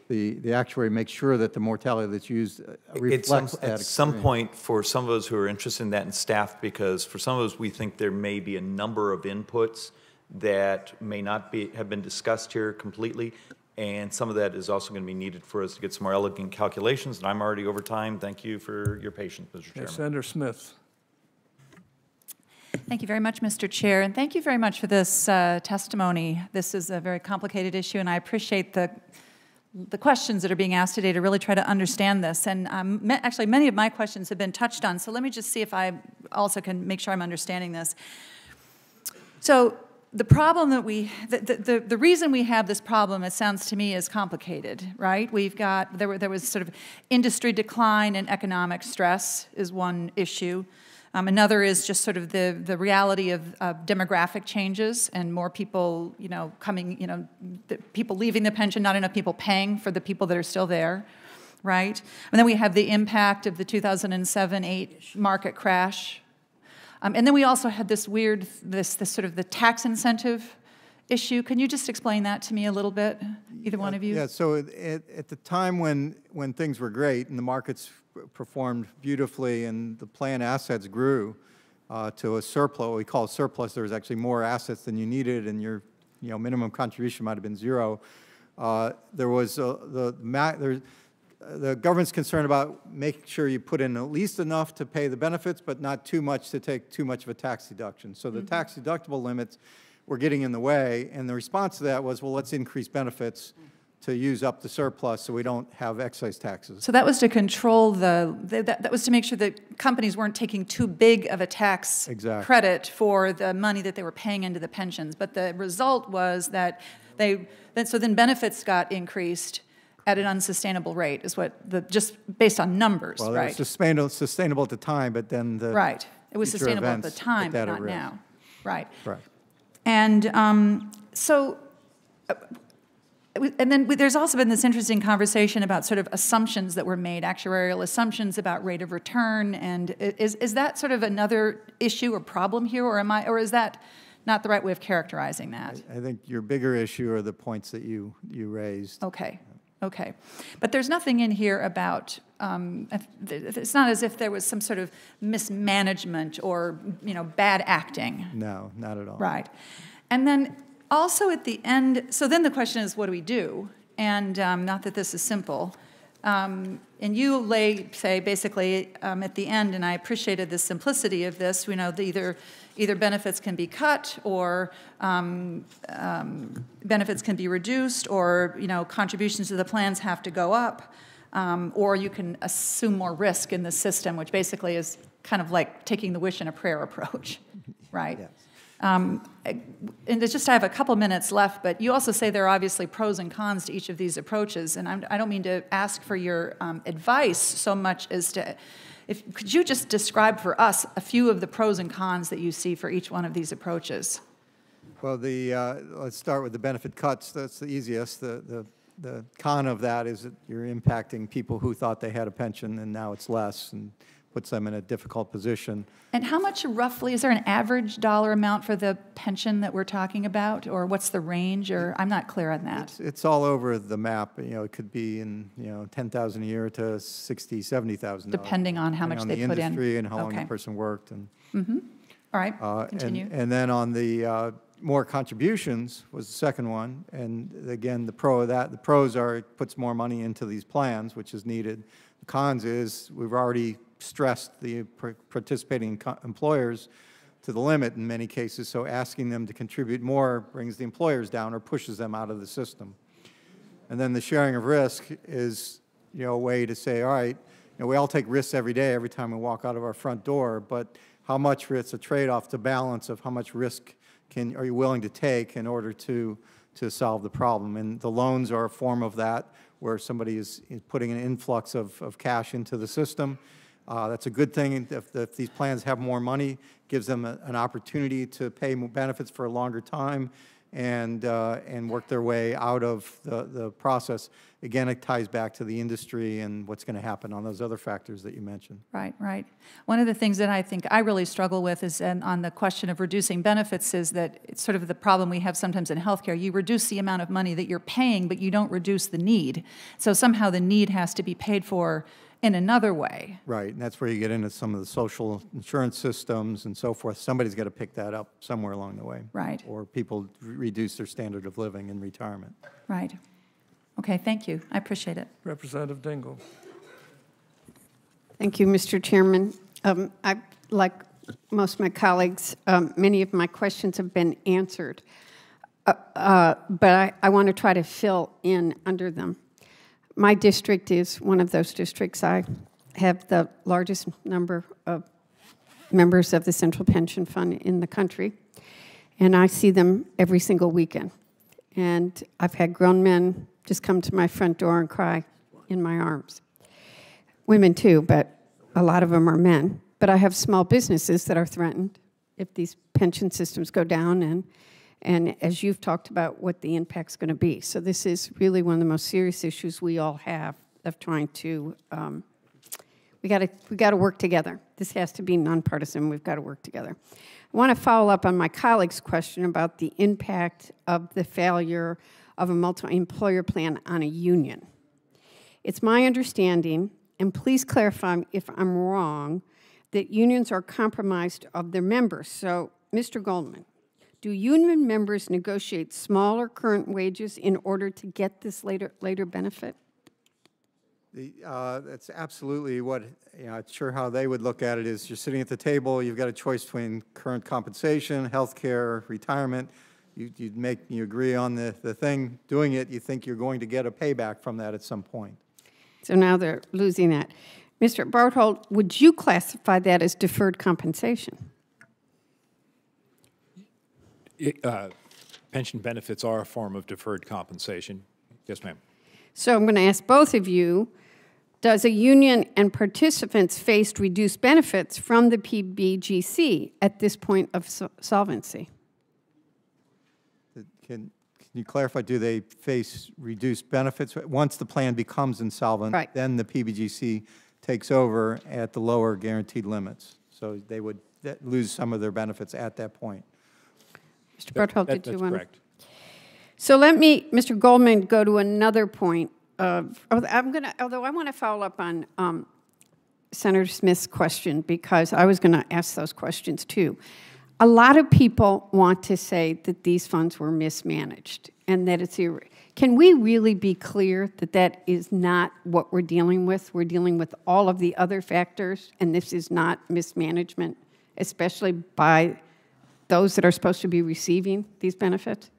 the actuary makes sure that the mortality that's used reflects that At some point, for some of us who are interested in that in staff, because for some of us, we think there may be a number of inputs that may not have been discussed here completely, and some of that is also going to be needed for us to get some more elegant calculations, and I'm already over time. Thank you for your patience, Mr. Chairman. Senator Smith. Thank you very much, Mr. Chair, and thank you very much for this testimony. This is a very complicated issue, and I appreciate the questions that are being asked today to really try to understand this. And actually, many of my questions have been touched on, so let me just see if I also can make sure I'm understanding this. So the problem that the reason we have this problem, it sounds to me, is complicated, right? We've got, there was sort of industry decline and economic stress is one issue. Another is just sort of the reality of demographic changes and more people, coming, people leaving the pension, not enough people paying for the people that are still there, right? And then we have the impact of the 2007-8 market crash. And then we also had this weird, this sort of the tax incentive issue. Can you just explain that to me a little bit, either one of you? Yeah, so at the time when things were great and the markets performed beautifully and the plan assets grew to a surplus, what we call a surplus, there was actually more assets than you needed, and your minimum contribution might have been zero. There was the government's concerned about making sure you put in at least enough to pay the benefits, but not too much to take too much of a tax deduction. So the tax deductible limits were getting in the way, and the response to that was, well, let's increase benefits to use up the surplus so we don't have excise taxes. So that was to control that was to make sure that companies weren't taking too big of a tax credit for the money that they were paying into the pensions. But the result was that so then benefits got increased at an unsustainable rate, is what just based on numbers, well, right? It was sustainable at the time, but then right, it was sustainable at the time, but not now, right? Right. And and then there's also been this interesting conversation about sort of assumptions that were made, actuarial assumptions about rate of return, and is that sort of another issue or problem here, or is that not the right way of characterizing that? I think your bigger issue are the points that you raised. Okay. Okay, but there's nothing in here about, it's not as if there was some sort of mismanagement or, bad acting. No, not at all. Right. And then also at the end, so then the question is, what do we do? And not that this is simple. And you say basically at the end, and I appreciated the simplicity of this, either benefits can be cut or benefits can be reduced, or contributions to the plans have to go up, or you can assume more risk in the system, which basically is kind of like taking the wish and a prayer approach, right? Yes. And it's just I have a couple minutes left, but you also say there are obviously pros and cons to each of these approaches, and I don't mean to ask for your advice so much as to, could you just describe for us a few of the pros and cons that you see for each one of these approaches? Well, let's start with the benefit cuts. That's the easiest. The con of that is that you're impacting people who thought they had a pension and now it's less, and puts them in a difficult position. And how much roughly, is there an average dollar amount for the pension that we're talking about? Or what's the range? Or I'm not clear on that. It's all over the map. You know, it could be in, you know, $10,000 a year to $60,000, $70,000. Depending on how much they put in. On the industry and how long the person worked. And, all right, continue. And then on the more contributions was the second one. And again, the pro of that, the pros are it puts more money into these plans, which is needed. The cons is we've already stressed the participating employers to the limit in many cases, so asking them to contribute more brings the employers down or pushes them out of the system. And then the sharing of risk is, you know, a way to say, all right, you know, we all take risks every day, every time we walk out of our front door, but how much it's a trade-off to balance of how much risk are you willing to take in order to solve the problem. And the loans are a form of that, where somebody is putting an influx of cash into the system. That's a good thing. If these plans have more money, gives them an opportunity to pay more benefits for a longer time and work their way out of the process. Again, it ties back to the industry and what's going to happen on those other factors that you mentioned. Right, right. One of the things that I think I really struggle with is, and on the question of reducing benefits, is that it's sort of the problem we have sometimes in healthcare. You reduce the amount of money that you're paying, but you don't reduce the need. So somehow the need has to be paid for in another way. Right, and that's where you get into some of the social insurance systems and so forth. Somebody's got to pick that up somewhere along the way. Right. Or people reduce their standard of living in retirement. Right. Okay, thank you. I appreciate it. Representative Dingell. Thank you, Mr. Chairman. Like most of my colleagues, many of my questions have been answered, but I want to try to fill in under them. My district is one of those districts. I have the largest number of members of the Central Pension Fund in the country, and I see them every single weekend. And I've had grown men just come to my front door and cry in my arms. Women too, but a lot of them are men. But I have small businesses that are threatened if these pension systems go down, and as you've talked about, what the impact's going to be. So this is really one of the most serious issues we all have of trying to, we got to work together. This has to be nonpartisan. We've got to work together. I want to follow up on my colleague's question about the impact of the failure of a multi-employer plan on a union. It's my understanding, and please clarify if I'm wrong, that unions are compromised of their members. So, Mr. Goldman, do union members negotiate smaller current wages in order to get this later benefit? That's absolutely what, you know, sure how they would look at it is you're sitting at the table, you've got a choice between current compensation, health care, retirement. You agree on the thing, doing it, you think you're going to get a payback from that at some point. So now they're losing that. Mr. Barthold, would you classify that as deferred compensation? Pension benefits are a form of deferred compensation. Yes, ma'am. So I'm going to ask both of you, does a union and participants face reduced benefits from the Pbgc at this point of solvency? Can you clarify, do they face reduced benefits? Once the plan becomes insolvent, right, then the Pbgc takes over at the lower guaranteed limits. So they would lose some of their benefits at that point. Mr. Barthold, did you want to? That's correct. So let me, Mr. Goldman, go to another point. Although I want to follow up on Senator Smith's question, because I was going to ask those questions too. A lot of people want to say that these funds were mismanaged and that it's can we really be clear that that is not what we're dealing with? We're dealing with all of the other factors, and this is not mismanagement, especially by those that are supposed to be receiving these benefits?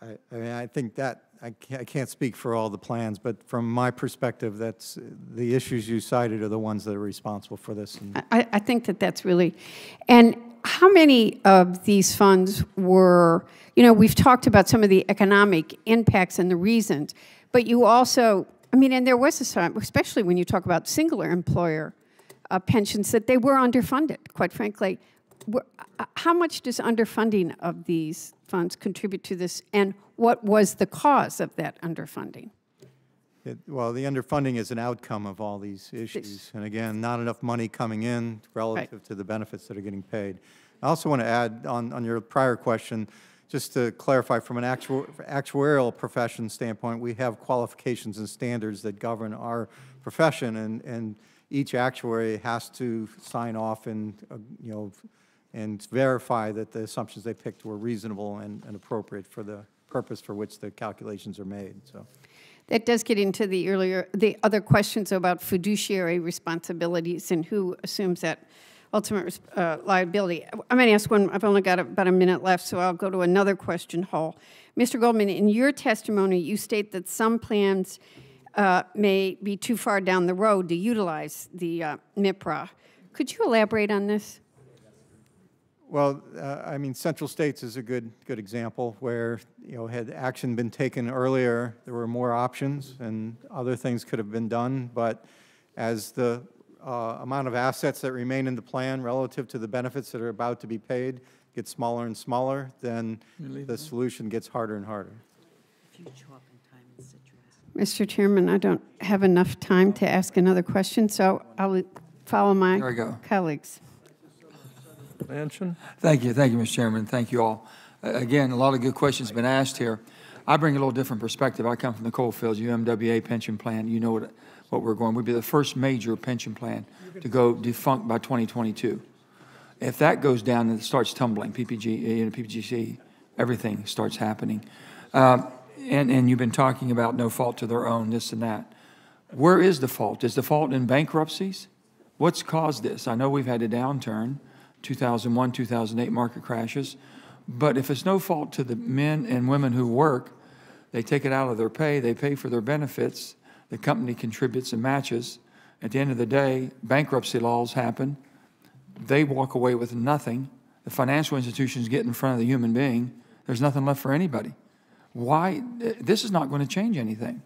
I mean, I think that I can't speak for all the plans, but from my perspective, that's the issues you cited are the ones that are responsible for this. I think that that's really, and how many of these funds were, you know, we've talked about some of the economic impacts and the reasons, but you also, I mean, and there was a time, especially when you talk about singular employer pensions, that they were underfunded, quite frankly. How much does underfunding of these funds contribute to this, and what was the cause of that underfunding? Well, the underfunding is an outcome of all these issues. And again, not enough money coming in relative to the benefits that are getting paid. I also want to add on your prior question, just to clarify from an actuarial profession standpoint, we have qualifications and standards that govern our profession, and each actuary has to sign off and, and verify that the assumptions they picked were reasonable and appropriate for the purpose for which the calculations are made. So that does get into the other questions about fiduciary responsibilities and who assumes that ultimate liability. I'm going to ask one. I've only got about a minute left, so I'll go to another question hall. Mr. Goldman, in your testimony, you state that some plans may be too far down the road to utilize the MIPRA. Could you elaborate on this? Well, I mean, Central States is a good example where, had action been taken earlier, there were more options and other things could have been done. But as the amount of assets that remain in the plan relative to the benefits that are about to be paid gets smaller and smaller, then the solution gets harder and harder. Mr. Chairman, I don't have enough time to ask another question, so I'll follow my colleagues. Manchin? Thank you, Mr. Chairman. Thank you all. Again, a lot of good questions have been asked here. I bring a little different perspective. I come from the coal fields, UMWA pension plan. You know what we're going. We'd be the first major pension plan to go defunct by 2022. If that goes down and it starts tumbling, Pbgc, everything starts happening. And you've been talking about no fault to their own, this and that. Where is the fault? Is the fault in bankruptcies? What's caused this? I know we've had a downturn, 2001, 2008 market crashes. But if it's no fault to the men and women who work, they take it out of their pay, they pay for their benefits, the company contributes and matches. At the end of the day, bankruptcy laws happen. They walk away with nothing. The financial institutions get in front of the human being. There's nothing left for anybody. Why? This is not going to change anything.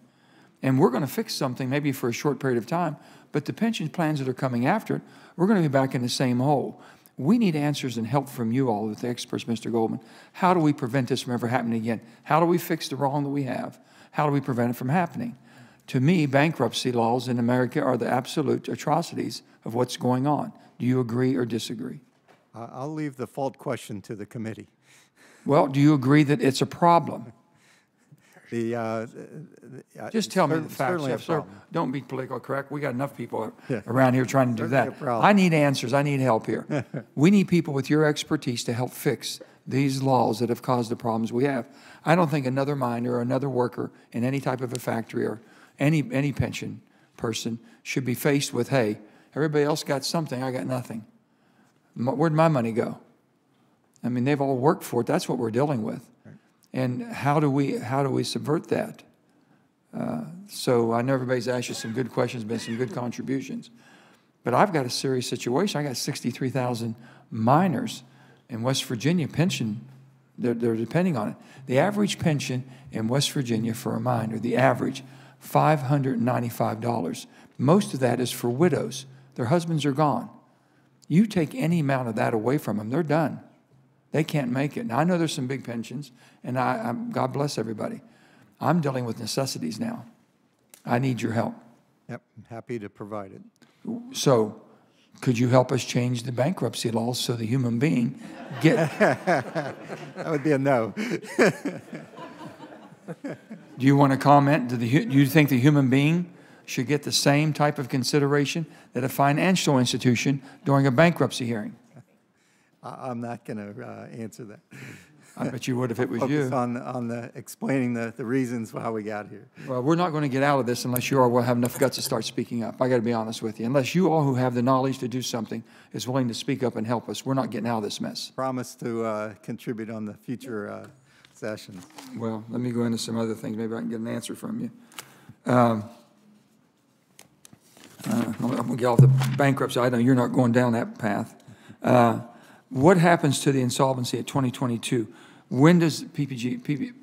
And we're going to fix something maybe for a short period of time, but the pension plans that are coming after it, we're going to be back in the same hole. We need answers and help from you all, the experts, Mr. Goldman. How do we prevent this from ever happening again? How do we fix the wrong that we have? How do we prevent it from happening? To me, bankruptcy laws in America are the absolute atrocities of what's going on. Do you agree or disagree? I'll leave the fault question to the committee. Well, do you agree that it's a problem? Just tell me the facts, sir. Don't be politically correct. We got enough people around here trying to do that. I need answers. I need help here. We need people with your expertise to help fix these laws that have caused the problems we have. I don't think another miner or another worker in any type of a factory or any pension person should be faced with, hey, everybody else got something, I got nothing. Where'd my money go? I mean, they've all worked for it. That's what we're dealing with. And how do we subvert that? So I know everybody's asked you some good questions, been some good contributions. But I've got a serious situation. I got 63,000 miners in West Virginia pension. They're depending on it. The average pension in West Virginia for a miner, the average, $595. Most of that is for widows. Their husbands are gone. You take any amount of that away from them, they're done. They can't make it. Now, I know there's some big pensions, and God bless everybody. I'm dealing with necessities now. I need your help. Yep, I'm happy to provide it. So, could you help us change the bankruptcy laws so the human being get... That would be a no. Do you want to comment? Do you think the human being should get the same type of consideration that a financial institution during a bankruptcy hearing? I'm not going to answer that. I bet you would if it was Focus you. on explaining the reasons for how we got here. Well, we're not going to get out of this unless you all will have enough guts to start speaking up. I got to be honest with you. Unless you all who have the knowledge to do something is willing to speak up and help us, we're not getting out of this mess. Promise to contribute on the future sessions. Well, let me go into some other things. Maybe I can get an answer from you. I'm going to get off the bankruptcy. I know you're not going down that path. What happens to the insolvency at 2022? When does Pbgc,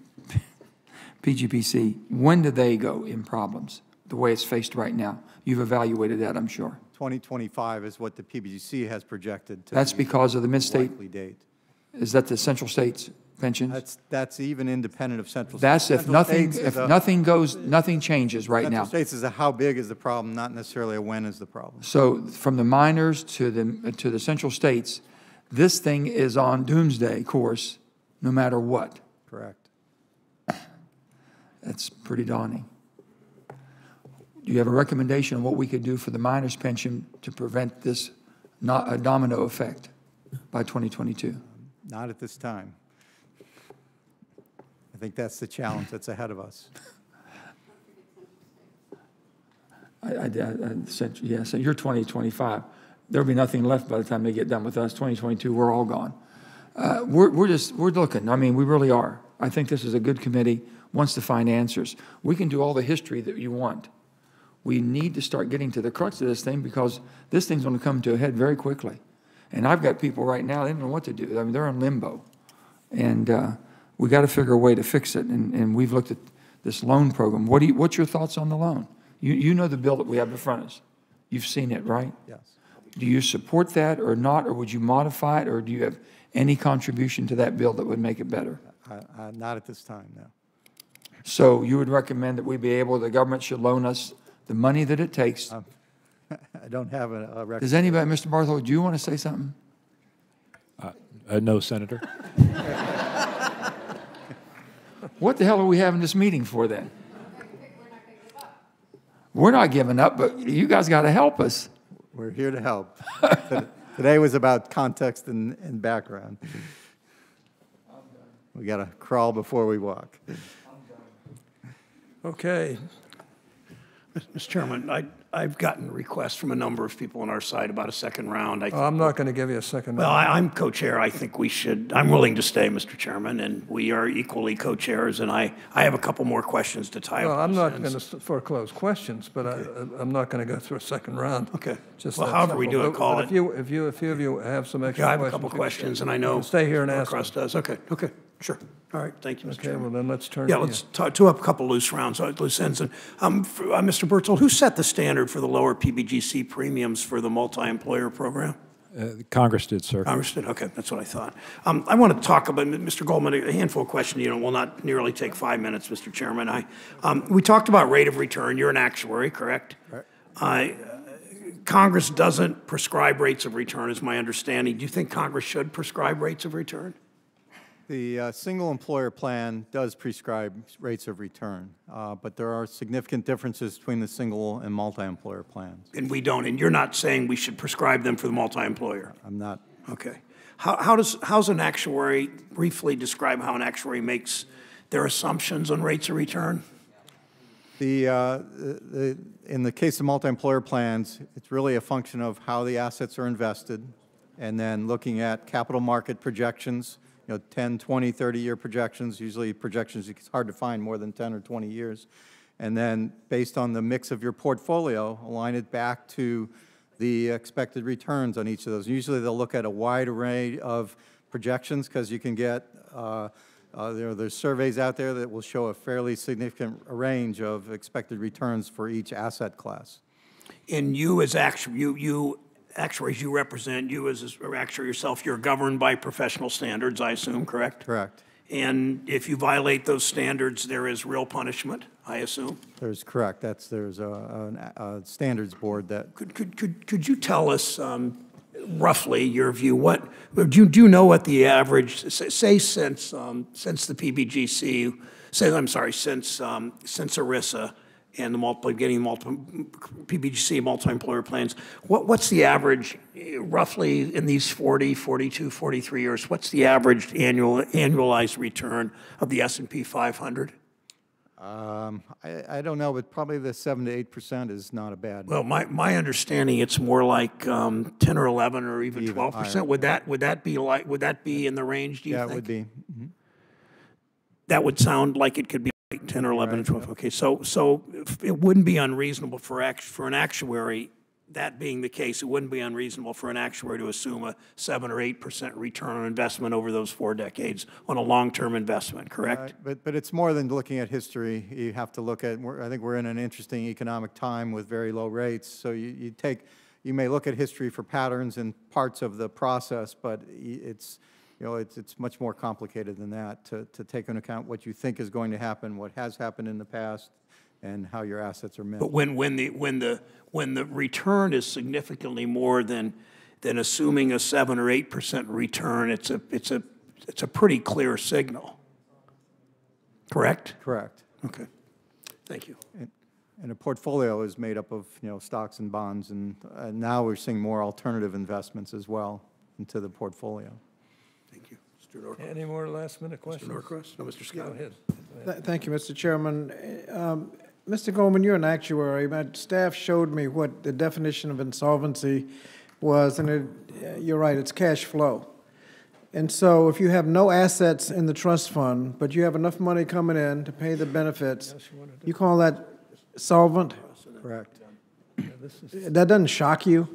when do they go in problems, the way it's faced right now? You've evaluated that, I'm sure. 2025 is what the Pbgc has projected. That's because of the mid-state date. Is that the Central States pensions? That's even independent of central. That's if Central nothing, states if is a- nothing goes, nothing changes right now. Central states is a how big is the problem, not necessarily a when is the problem. So from the minors to the central states, this thing is on doomsday course, no matter what. Correct. That's pretty daunting. Do you have a recommendation on what we could do for the miners' pension to prevent this a domino effect by 2022? Not at this time. I think that's the challenge that's ahead of us. I said, yeah, so you're 2025. There'll be nothing left by the time they get done with us. 2022, we're all gone. We're looking. I mean, we really are. I think this is a good committee, wants to find answers. We can do all the history that you want. We need to start getting to the crux of this thing because this thing's going to come to a head very quickly. And I've got people right now, they don't know what to do. I mean, they're in limbo. And we got to figure a way to fix it. And we've looked at this loan program. What's your thoughts on the loan? You know the bill that we have in front of us. You've seen it, right? Yes. Do you support that or not, or would you modify it, or do you have any contribution to that bill that would make it better? Not at this time, no. So you would recommend that we be able, the government should loan us the money that it takes? I don't have a record. Does anybody, Mr. Barthel, do you want to say something? No, Senator. What the hell are we having this meeting for then? We're not giving up, but you guys got to help us. We're here to help. Today was about context and background. We got to crawl before we walk. Okay. Mr. Chairman, I've gotten requests from a number of people on our side about a second round. I'm not going to give you a second Well, round. I'm co-chair. I think we should, I'm willing to stay, Mr. Chairman, and we are equally co-chairs, and I have a couple more questions to tie up. Well, I'm not loose going ends. to foreclose questions, but I'm not going to go through a second round. Okay. Just Well, that however we simple. do it, But call if it. you, a few of you have some extra questions. Yeah, I have a couple questions, and I know. Stay here and ask them. Cross does. Okay, sure. All right, thank you, Mr. Okay, Chairman. well, then let's turn Yeah, to you. let's tie up a couple loose rounds, loose ends. And, Mr. Bertzel, who set the standard for the lower Pbgc premiums for the multi-employer program? Congress did, sir. Congress did, okay, that's what I thought. I want to talk about, Mr. Goldman, a handful of questions, will not nearly take 5 minutes, Mr. Chairman. We talked about rate of return. You're an actuary, correct? Right. Congress doesn't prescribe rates of return, is my understanding. Do you think Congress should prescribe rates of return? The single employer plan does prescribe rates of return, but there are significant differences between the single and multi-employer plans. And we don't, and you're not saying we should prescribe them for the multi-employer? I'm not. Okay. How's an actuary, briefly describe how an actuary makes their assumptions on rates of return? In the case of multi-employer plans, it's really a function of how the assets are invested, and then looking at capital market projections, 10, 20, 30-year projections, usually projections it's hard to find more than 10 or 20 years. And then based on the mix of your portfolio, align it back to the expected returns on each of those. Usually they'll look at a wide array of projections because you can get, there's surveys out there that will show a fairly significant range of expected returns for each asset class. And you as actuaries you represent, you as an actuary yourself, you're governed by professional standards, I assume, correct? Correct. And if you violate those standards, there is real punishment, I assume? There's correct. There's a standards board that. Could you tell us roughly your view? Do you know what the average, say since the Pbgc, since Erisa, and getting Pbgc multi-employer plans, what's the average, roughly in these 40, 42, 43 years, what's the average annualized return of the S&P 500? I don't know, but probably the 7 to 8% is not a bad. Well, my understanding, it's more like 10 or 11 or even 12%. Would that be in the range? Do you think? Yeah, it would be. Mm-hmm. That would sound like it could be 10 or 11 or 12. Okay, so it wouldn't be unreasonable for an actuary. That being the case, it wouldn't be unreasonable for an actuary to assume a 7 or 8% return on investment over those 4 decades on a long-term investment, correct? But it's more than looking at history. You have to look at, I think we're in an interesting economic time with very low rates. So you may look at history for patterns and parts of the process, but you know, it's much more complicated than that to take into account what you think is going to happen, what has happened in the past, and how your assets are met. But when the return is significantly more than assuming a 7 or 8% return, it's a pretty clear signal. Correct? Correct. Okay. Thank you. And a portfolio is made up of, you know, stocks and bonds, and now we're seeing more alternative investments as well into the portfolio. Thank you. Mr. Norcross. Any more last-minute questions? Mr. Norcross? No, Mr. Scott. Go ahead. Thank you, Mr. Chairman. Mr. Goldman, you're an actuary. My staff showed me what the definition of insolvency was, and you're right, it's cash flow. And so if you have no assets in the trust fund, but you have enough money coming in to pay the benefits, you call that solvent? Correct. That doesn't shock you?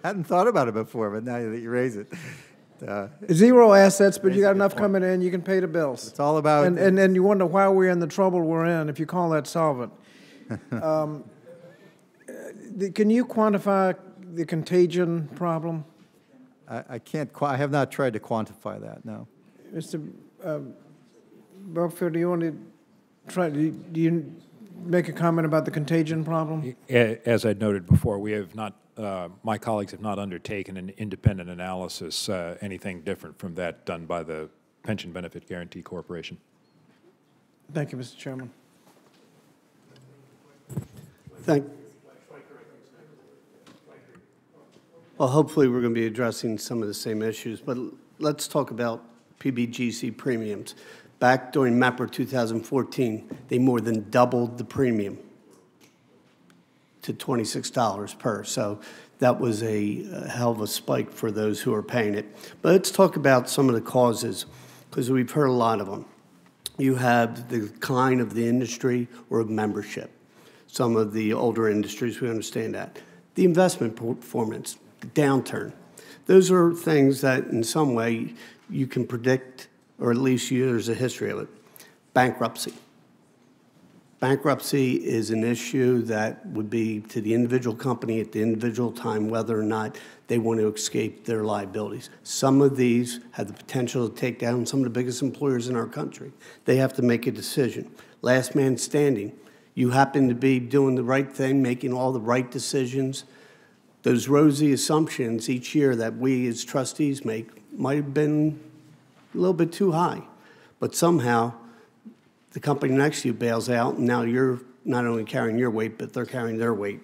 Hadn't thought about it before, but now that you raise it. Zero assets, but you got enough coming in, you can pay the bills. It's all about... And then you wonder why we're in the trouble we're in if you call that solvent. Can you quantify the contagion problem? I can't, I have not tried to quantify that, no. Mr. Brookfield, do you want to try, do you make a comment about the contagion problem? As I noted before, we have not, my colleagues have not undertaken an independent analysis, anything different from that done by the Pension Benefit Guarantee Corporation. Thank you, Mr. Chairman. Well, hopefully we're going to be addressing some of the same issues, but let's talk about Pbgc premiums. Back during MAPR 2014, they more than doubled the premium to $26 per. So that was a hell of a spike for those who are paying it. But let's talk about some of the causes, because we've heard a lot of them. You have the decline of the industry or of membership. Some of the older industries, we understand that. The investment performance, the downturn. Those are things that in some way you can predict, or at least there's a history of it. Bankruptcy. Bankruptcy is an issue that would be to the individual company at the individual time whether or not they want to escape their liabilities. Some of these have the potential to take down some of the biggest employers in our country. They have to make a decision. Last man standing. You happen to be doing the right thing, making all the right decisions. Those rosy assumptions each year that we as trustees make might have been a little bit too high. But somehow, the company next to you bails out, and now you're not only carrying your weight, but they're carrying their weight.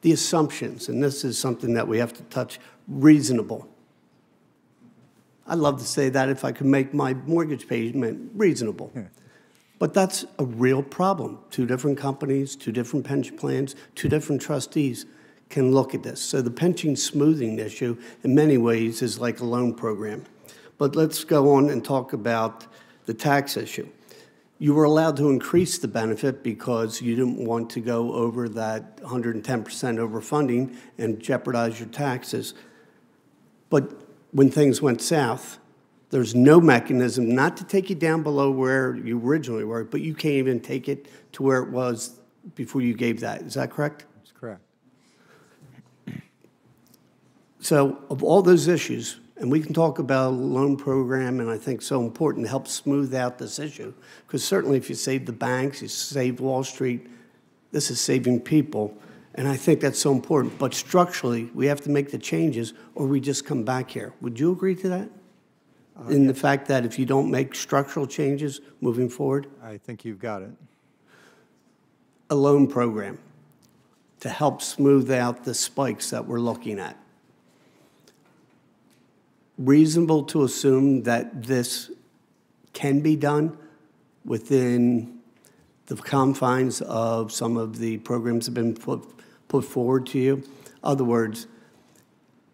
The assumptions, and this is something that we have to touch, reasonable. I'd love to say that if I could make my mortgage payment reasonable. But that's a real problem. Two different companies, two different pension plans, two different trustees can look at this. So the pension smoothing issue, in many ways, is like a loan program. But let's go on and talk about the tax issue. You were allowed to increase the benefit because you didn't want to go over that 110% overfunding and jeopardize your taxes. But when things went south, there's no mechanism not to take you down below where you originally were, but you can't even take it to where it was before you gave that. Is that correct? That's correct. So of all those issues, and we can talk about a loan program, and I think so important to help smooth out this issue, because certainly if you save the banks, you save Wall Street, this is saving people, and I think that's so important. But structurally, we have to make the changes, or we just come back here. Would you agree to that? In the fact that if you don't make structural changes moving forward? I think you've got it. A loan program to help smooth out the spikes that we're looking at. Reasonable to assume that this can be done within the confines of some of the programs that have been put forward to you. In other words,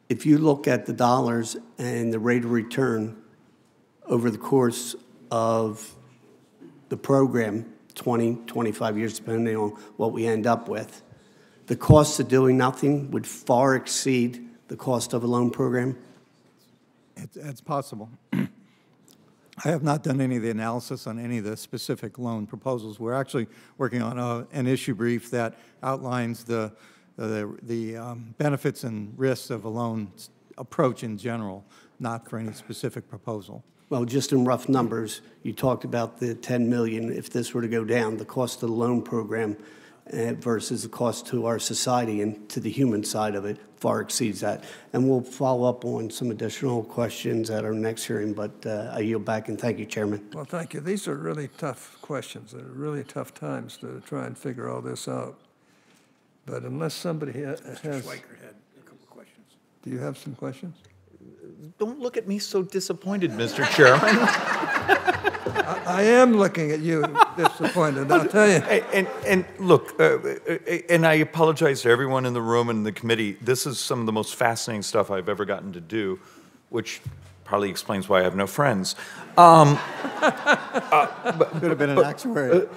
if you look at the dollars and the rate of return over the course of the program, 20, 25 years, depending on what we end up with, the cost of doing nothing would far exceed the cost of a loan program. It's possible. I have not done any of the analysis on any of the specific loan proposals. We're actually working on an issue brief that outlines the benefits and risks of a loan approach in general. not for any specific proposal. Well, just in rough numbers, you talked about the 10 million. If this were to go down, the cost of the loan program versus the cost to our society and to the human side of it far exceeds that. And we'll follow up on some additional questions at our next hearing, but I yield back and thank you, Chairman. Well, thank you. These are really tough questions. They're really tough times to try and figure all this out. But unless somebody has... Schweiker had a couple of questions. Do you have some questions? Don't look at me so disappointed, Mr. Chairman. I am looking at you disappointed, I'll tell you. And look, and I apologize to everyone in the room and the committee. This is some of the most fascinating stuff I've ever gotten to do, which probably explains why I have no friends. Could have been an actuary.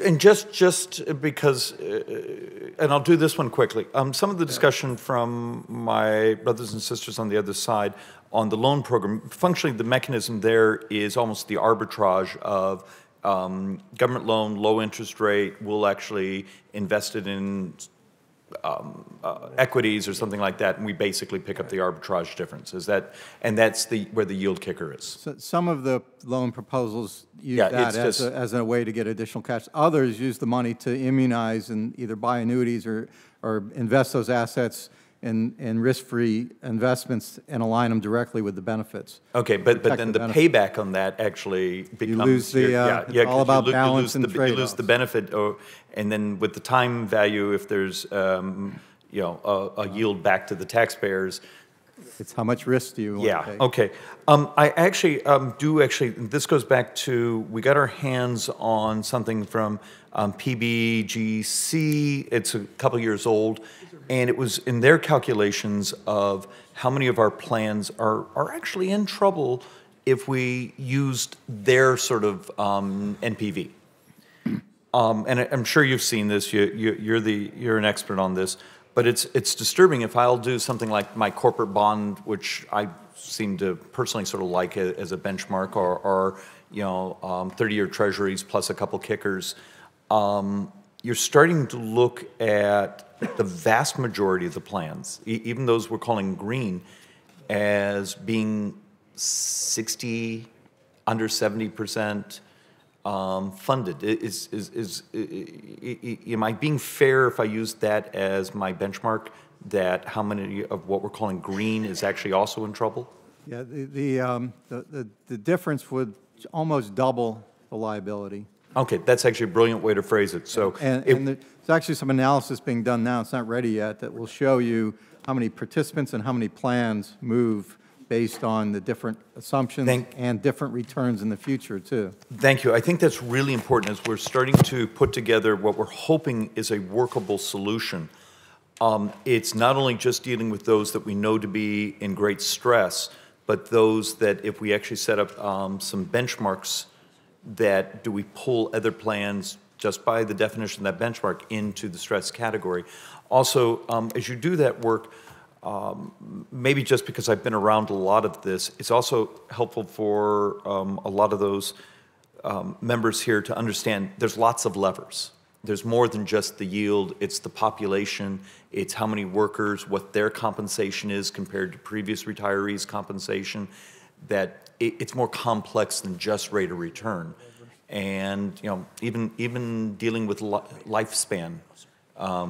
And just because, and I'll do this one quickly. Some of the discussion from my brothers and sisters on the other side on the loan program, functionally the mechanism there is almost the arbitrage of government loan, low interest rate, we'll actually invest it in equities or something like that, and we basically pick up the arbitrage difference. Is that, and that's where the yield kicker is. So some of the loan proposals use that as a way to get additional cash. Others use the money to immunize and either buy annuities or invest those assets in risk-free investments and align them directly with the benefits. Okay, but then the payback on that actually becomes... You lose the, it's all about balance and trade-offs. You lose the benefit, and then with the time value, if there's you know, a yield back to the taxpayers... It's how much risk do you want to take? Okay. I actually this goes back to, we got our hands on something from Pbgc. It's a couple years old, and it was in their calculations of how many of our plans are actually in trouble if we used their sort of NPV. And I'm sure you've seen this. You're an expert on this. But it's disturbing if I'll do something like my corporate bond, which I seem to personally sort of like as a benchmark, or you know, 30-year treasuries plus a couple kickers. You're starting to look at the vast majority of the plans, even those we're calling green, as being 60, under 70%. Funded. Am I being fair if I use that as my benchmark, that how many of what we're calling green is actually also in trouble? Yeah, the difference would almost double the liability. Okay, that's actually a brilliant way to phrase it. So, and there's actually some analysis being done now, it's not ready yet, that will show you how many participants and how many plans move based on the different assumptions and different returns in the future, too. Thank you. I think that's really important as we're starting to put together what we're hoping is a workable solution. It's not only just dealing with those that we know to be in great stress, but those that if we actually set up some benchmarks, that do we pull other plans just by the definition of that benchmark into the stress category. Also, as you do that work, maybe just because I've been around a lot of this, it's also helpful for a lot of those members here to understand there's lots of levers. There's more than just the yield, it's the population, it's how many workers, what their compensation is compared to previous retirees' compensation, that it's more complex than just rate of return. And you know, even dealing with lifespan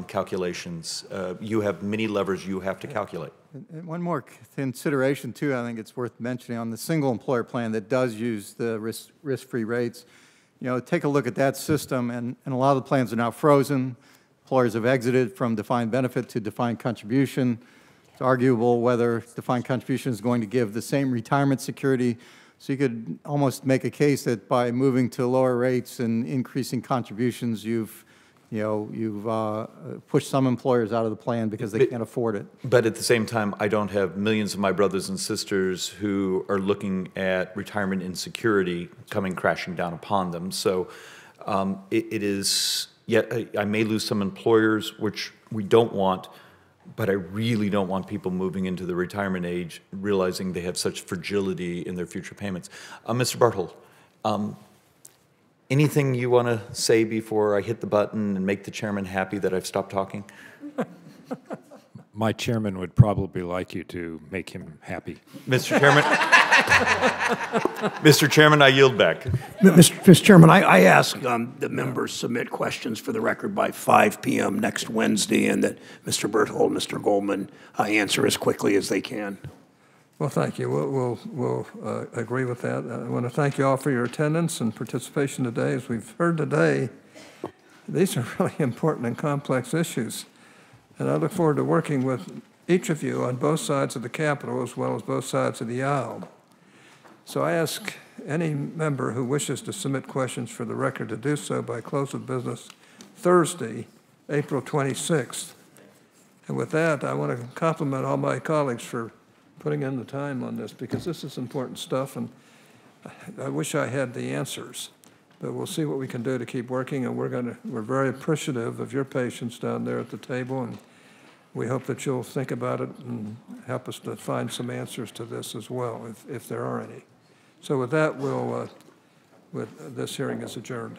calculations, you have many levers you have to calculate. And one more consideration, too, I think it's worth mentioning on the single employer plan that does use the risk-free rates. You know, take a look at that system, and a lot of the plans are now frozen. Employers have exited from defined benefit to defined contribution. It's arguable whether defined contribution is going to give the same retirement security. So you could almost make a case that by moving to lower rates and increasing contributions, you've pushed some employers out of the plan because they can't afford it. But at the same time, I don't have millions of my brothers and sisters who are looking at retirement insecurity coming crashing down upon them. So it is, yet I may lose some employers, which we don't want, but I really don't want people moving into the retirement age realizing they have such fragility in their future payments. Mr. Barthold, anything you want to say before I hit the button and make the chairman happy that I've stopped talking? My chairman would probably like you to make him happy. Mr. Chairman, Mr. Chairman, I yield back. Mr. Chairman, I ask the members submit questions for the record by 5 p.m. next Wednesday, and that Mr. Berthold, Mr. Goldman answer as quickly as they can. Well, thank you. We'll agree with that. I want to thank you all for your attendance and participation today. As we've heard today, these are really important and complex issues. And I look forward to working with each of you on both sides of the Capitol as well as both sides of the aisle. So I ask any member who wishes to submit questions for the record to do so by close of business Thursday, April 26th. And with that, I want to compliment all my colleagues for putting in the time on this, because this is important stuff, and I wish I had the answers. But we'll see what we can do to keep working, and we're very appreciative of your patience down there at the table, and we hope that you'll think about it and help us to find some answers to this as well, if there are any. So with that, this hearing is adjourned.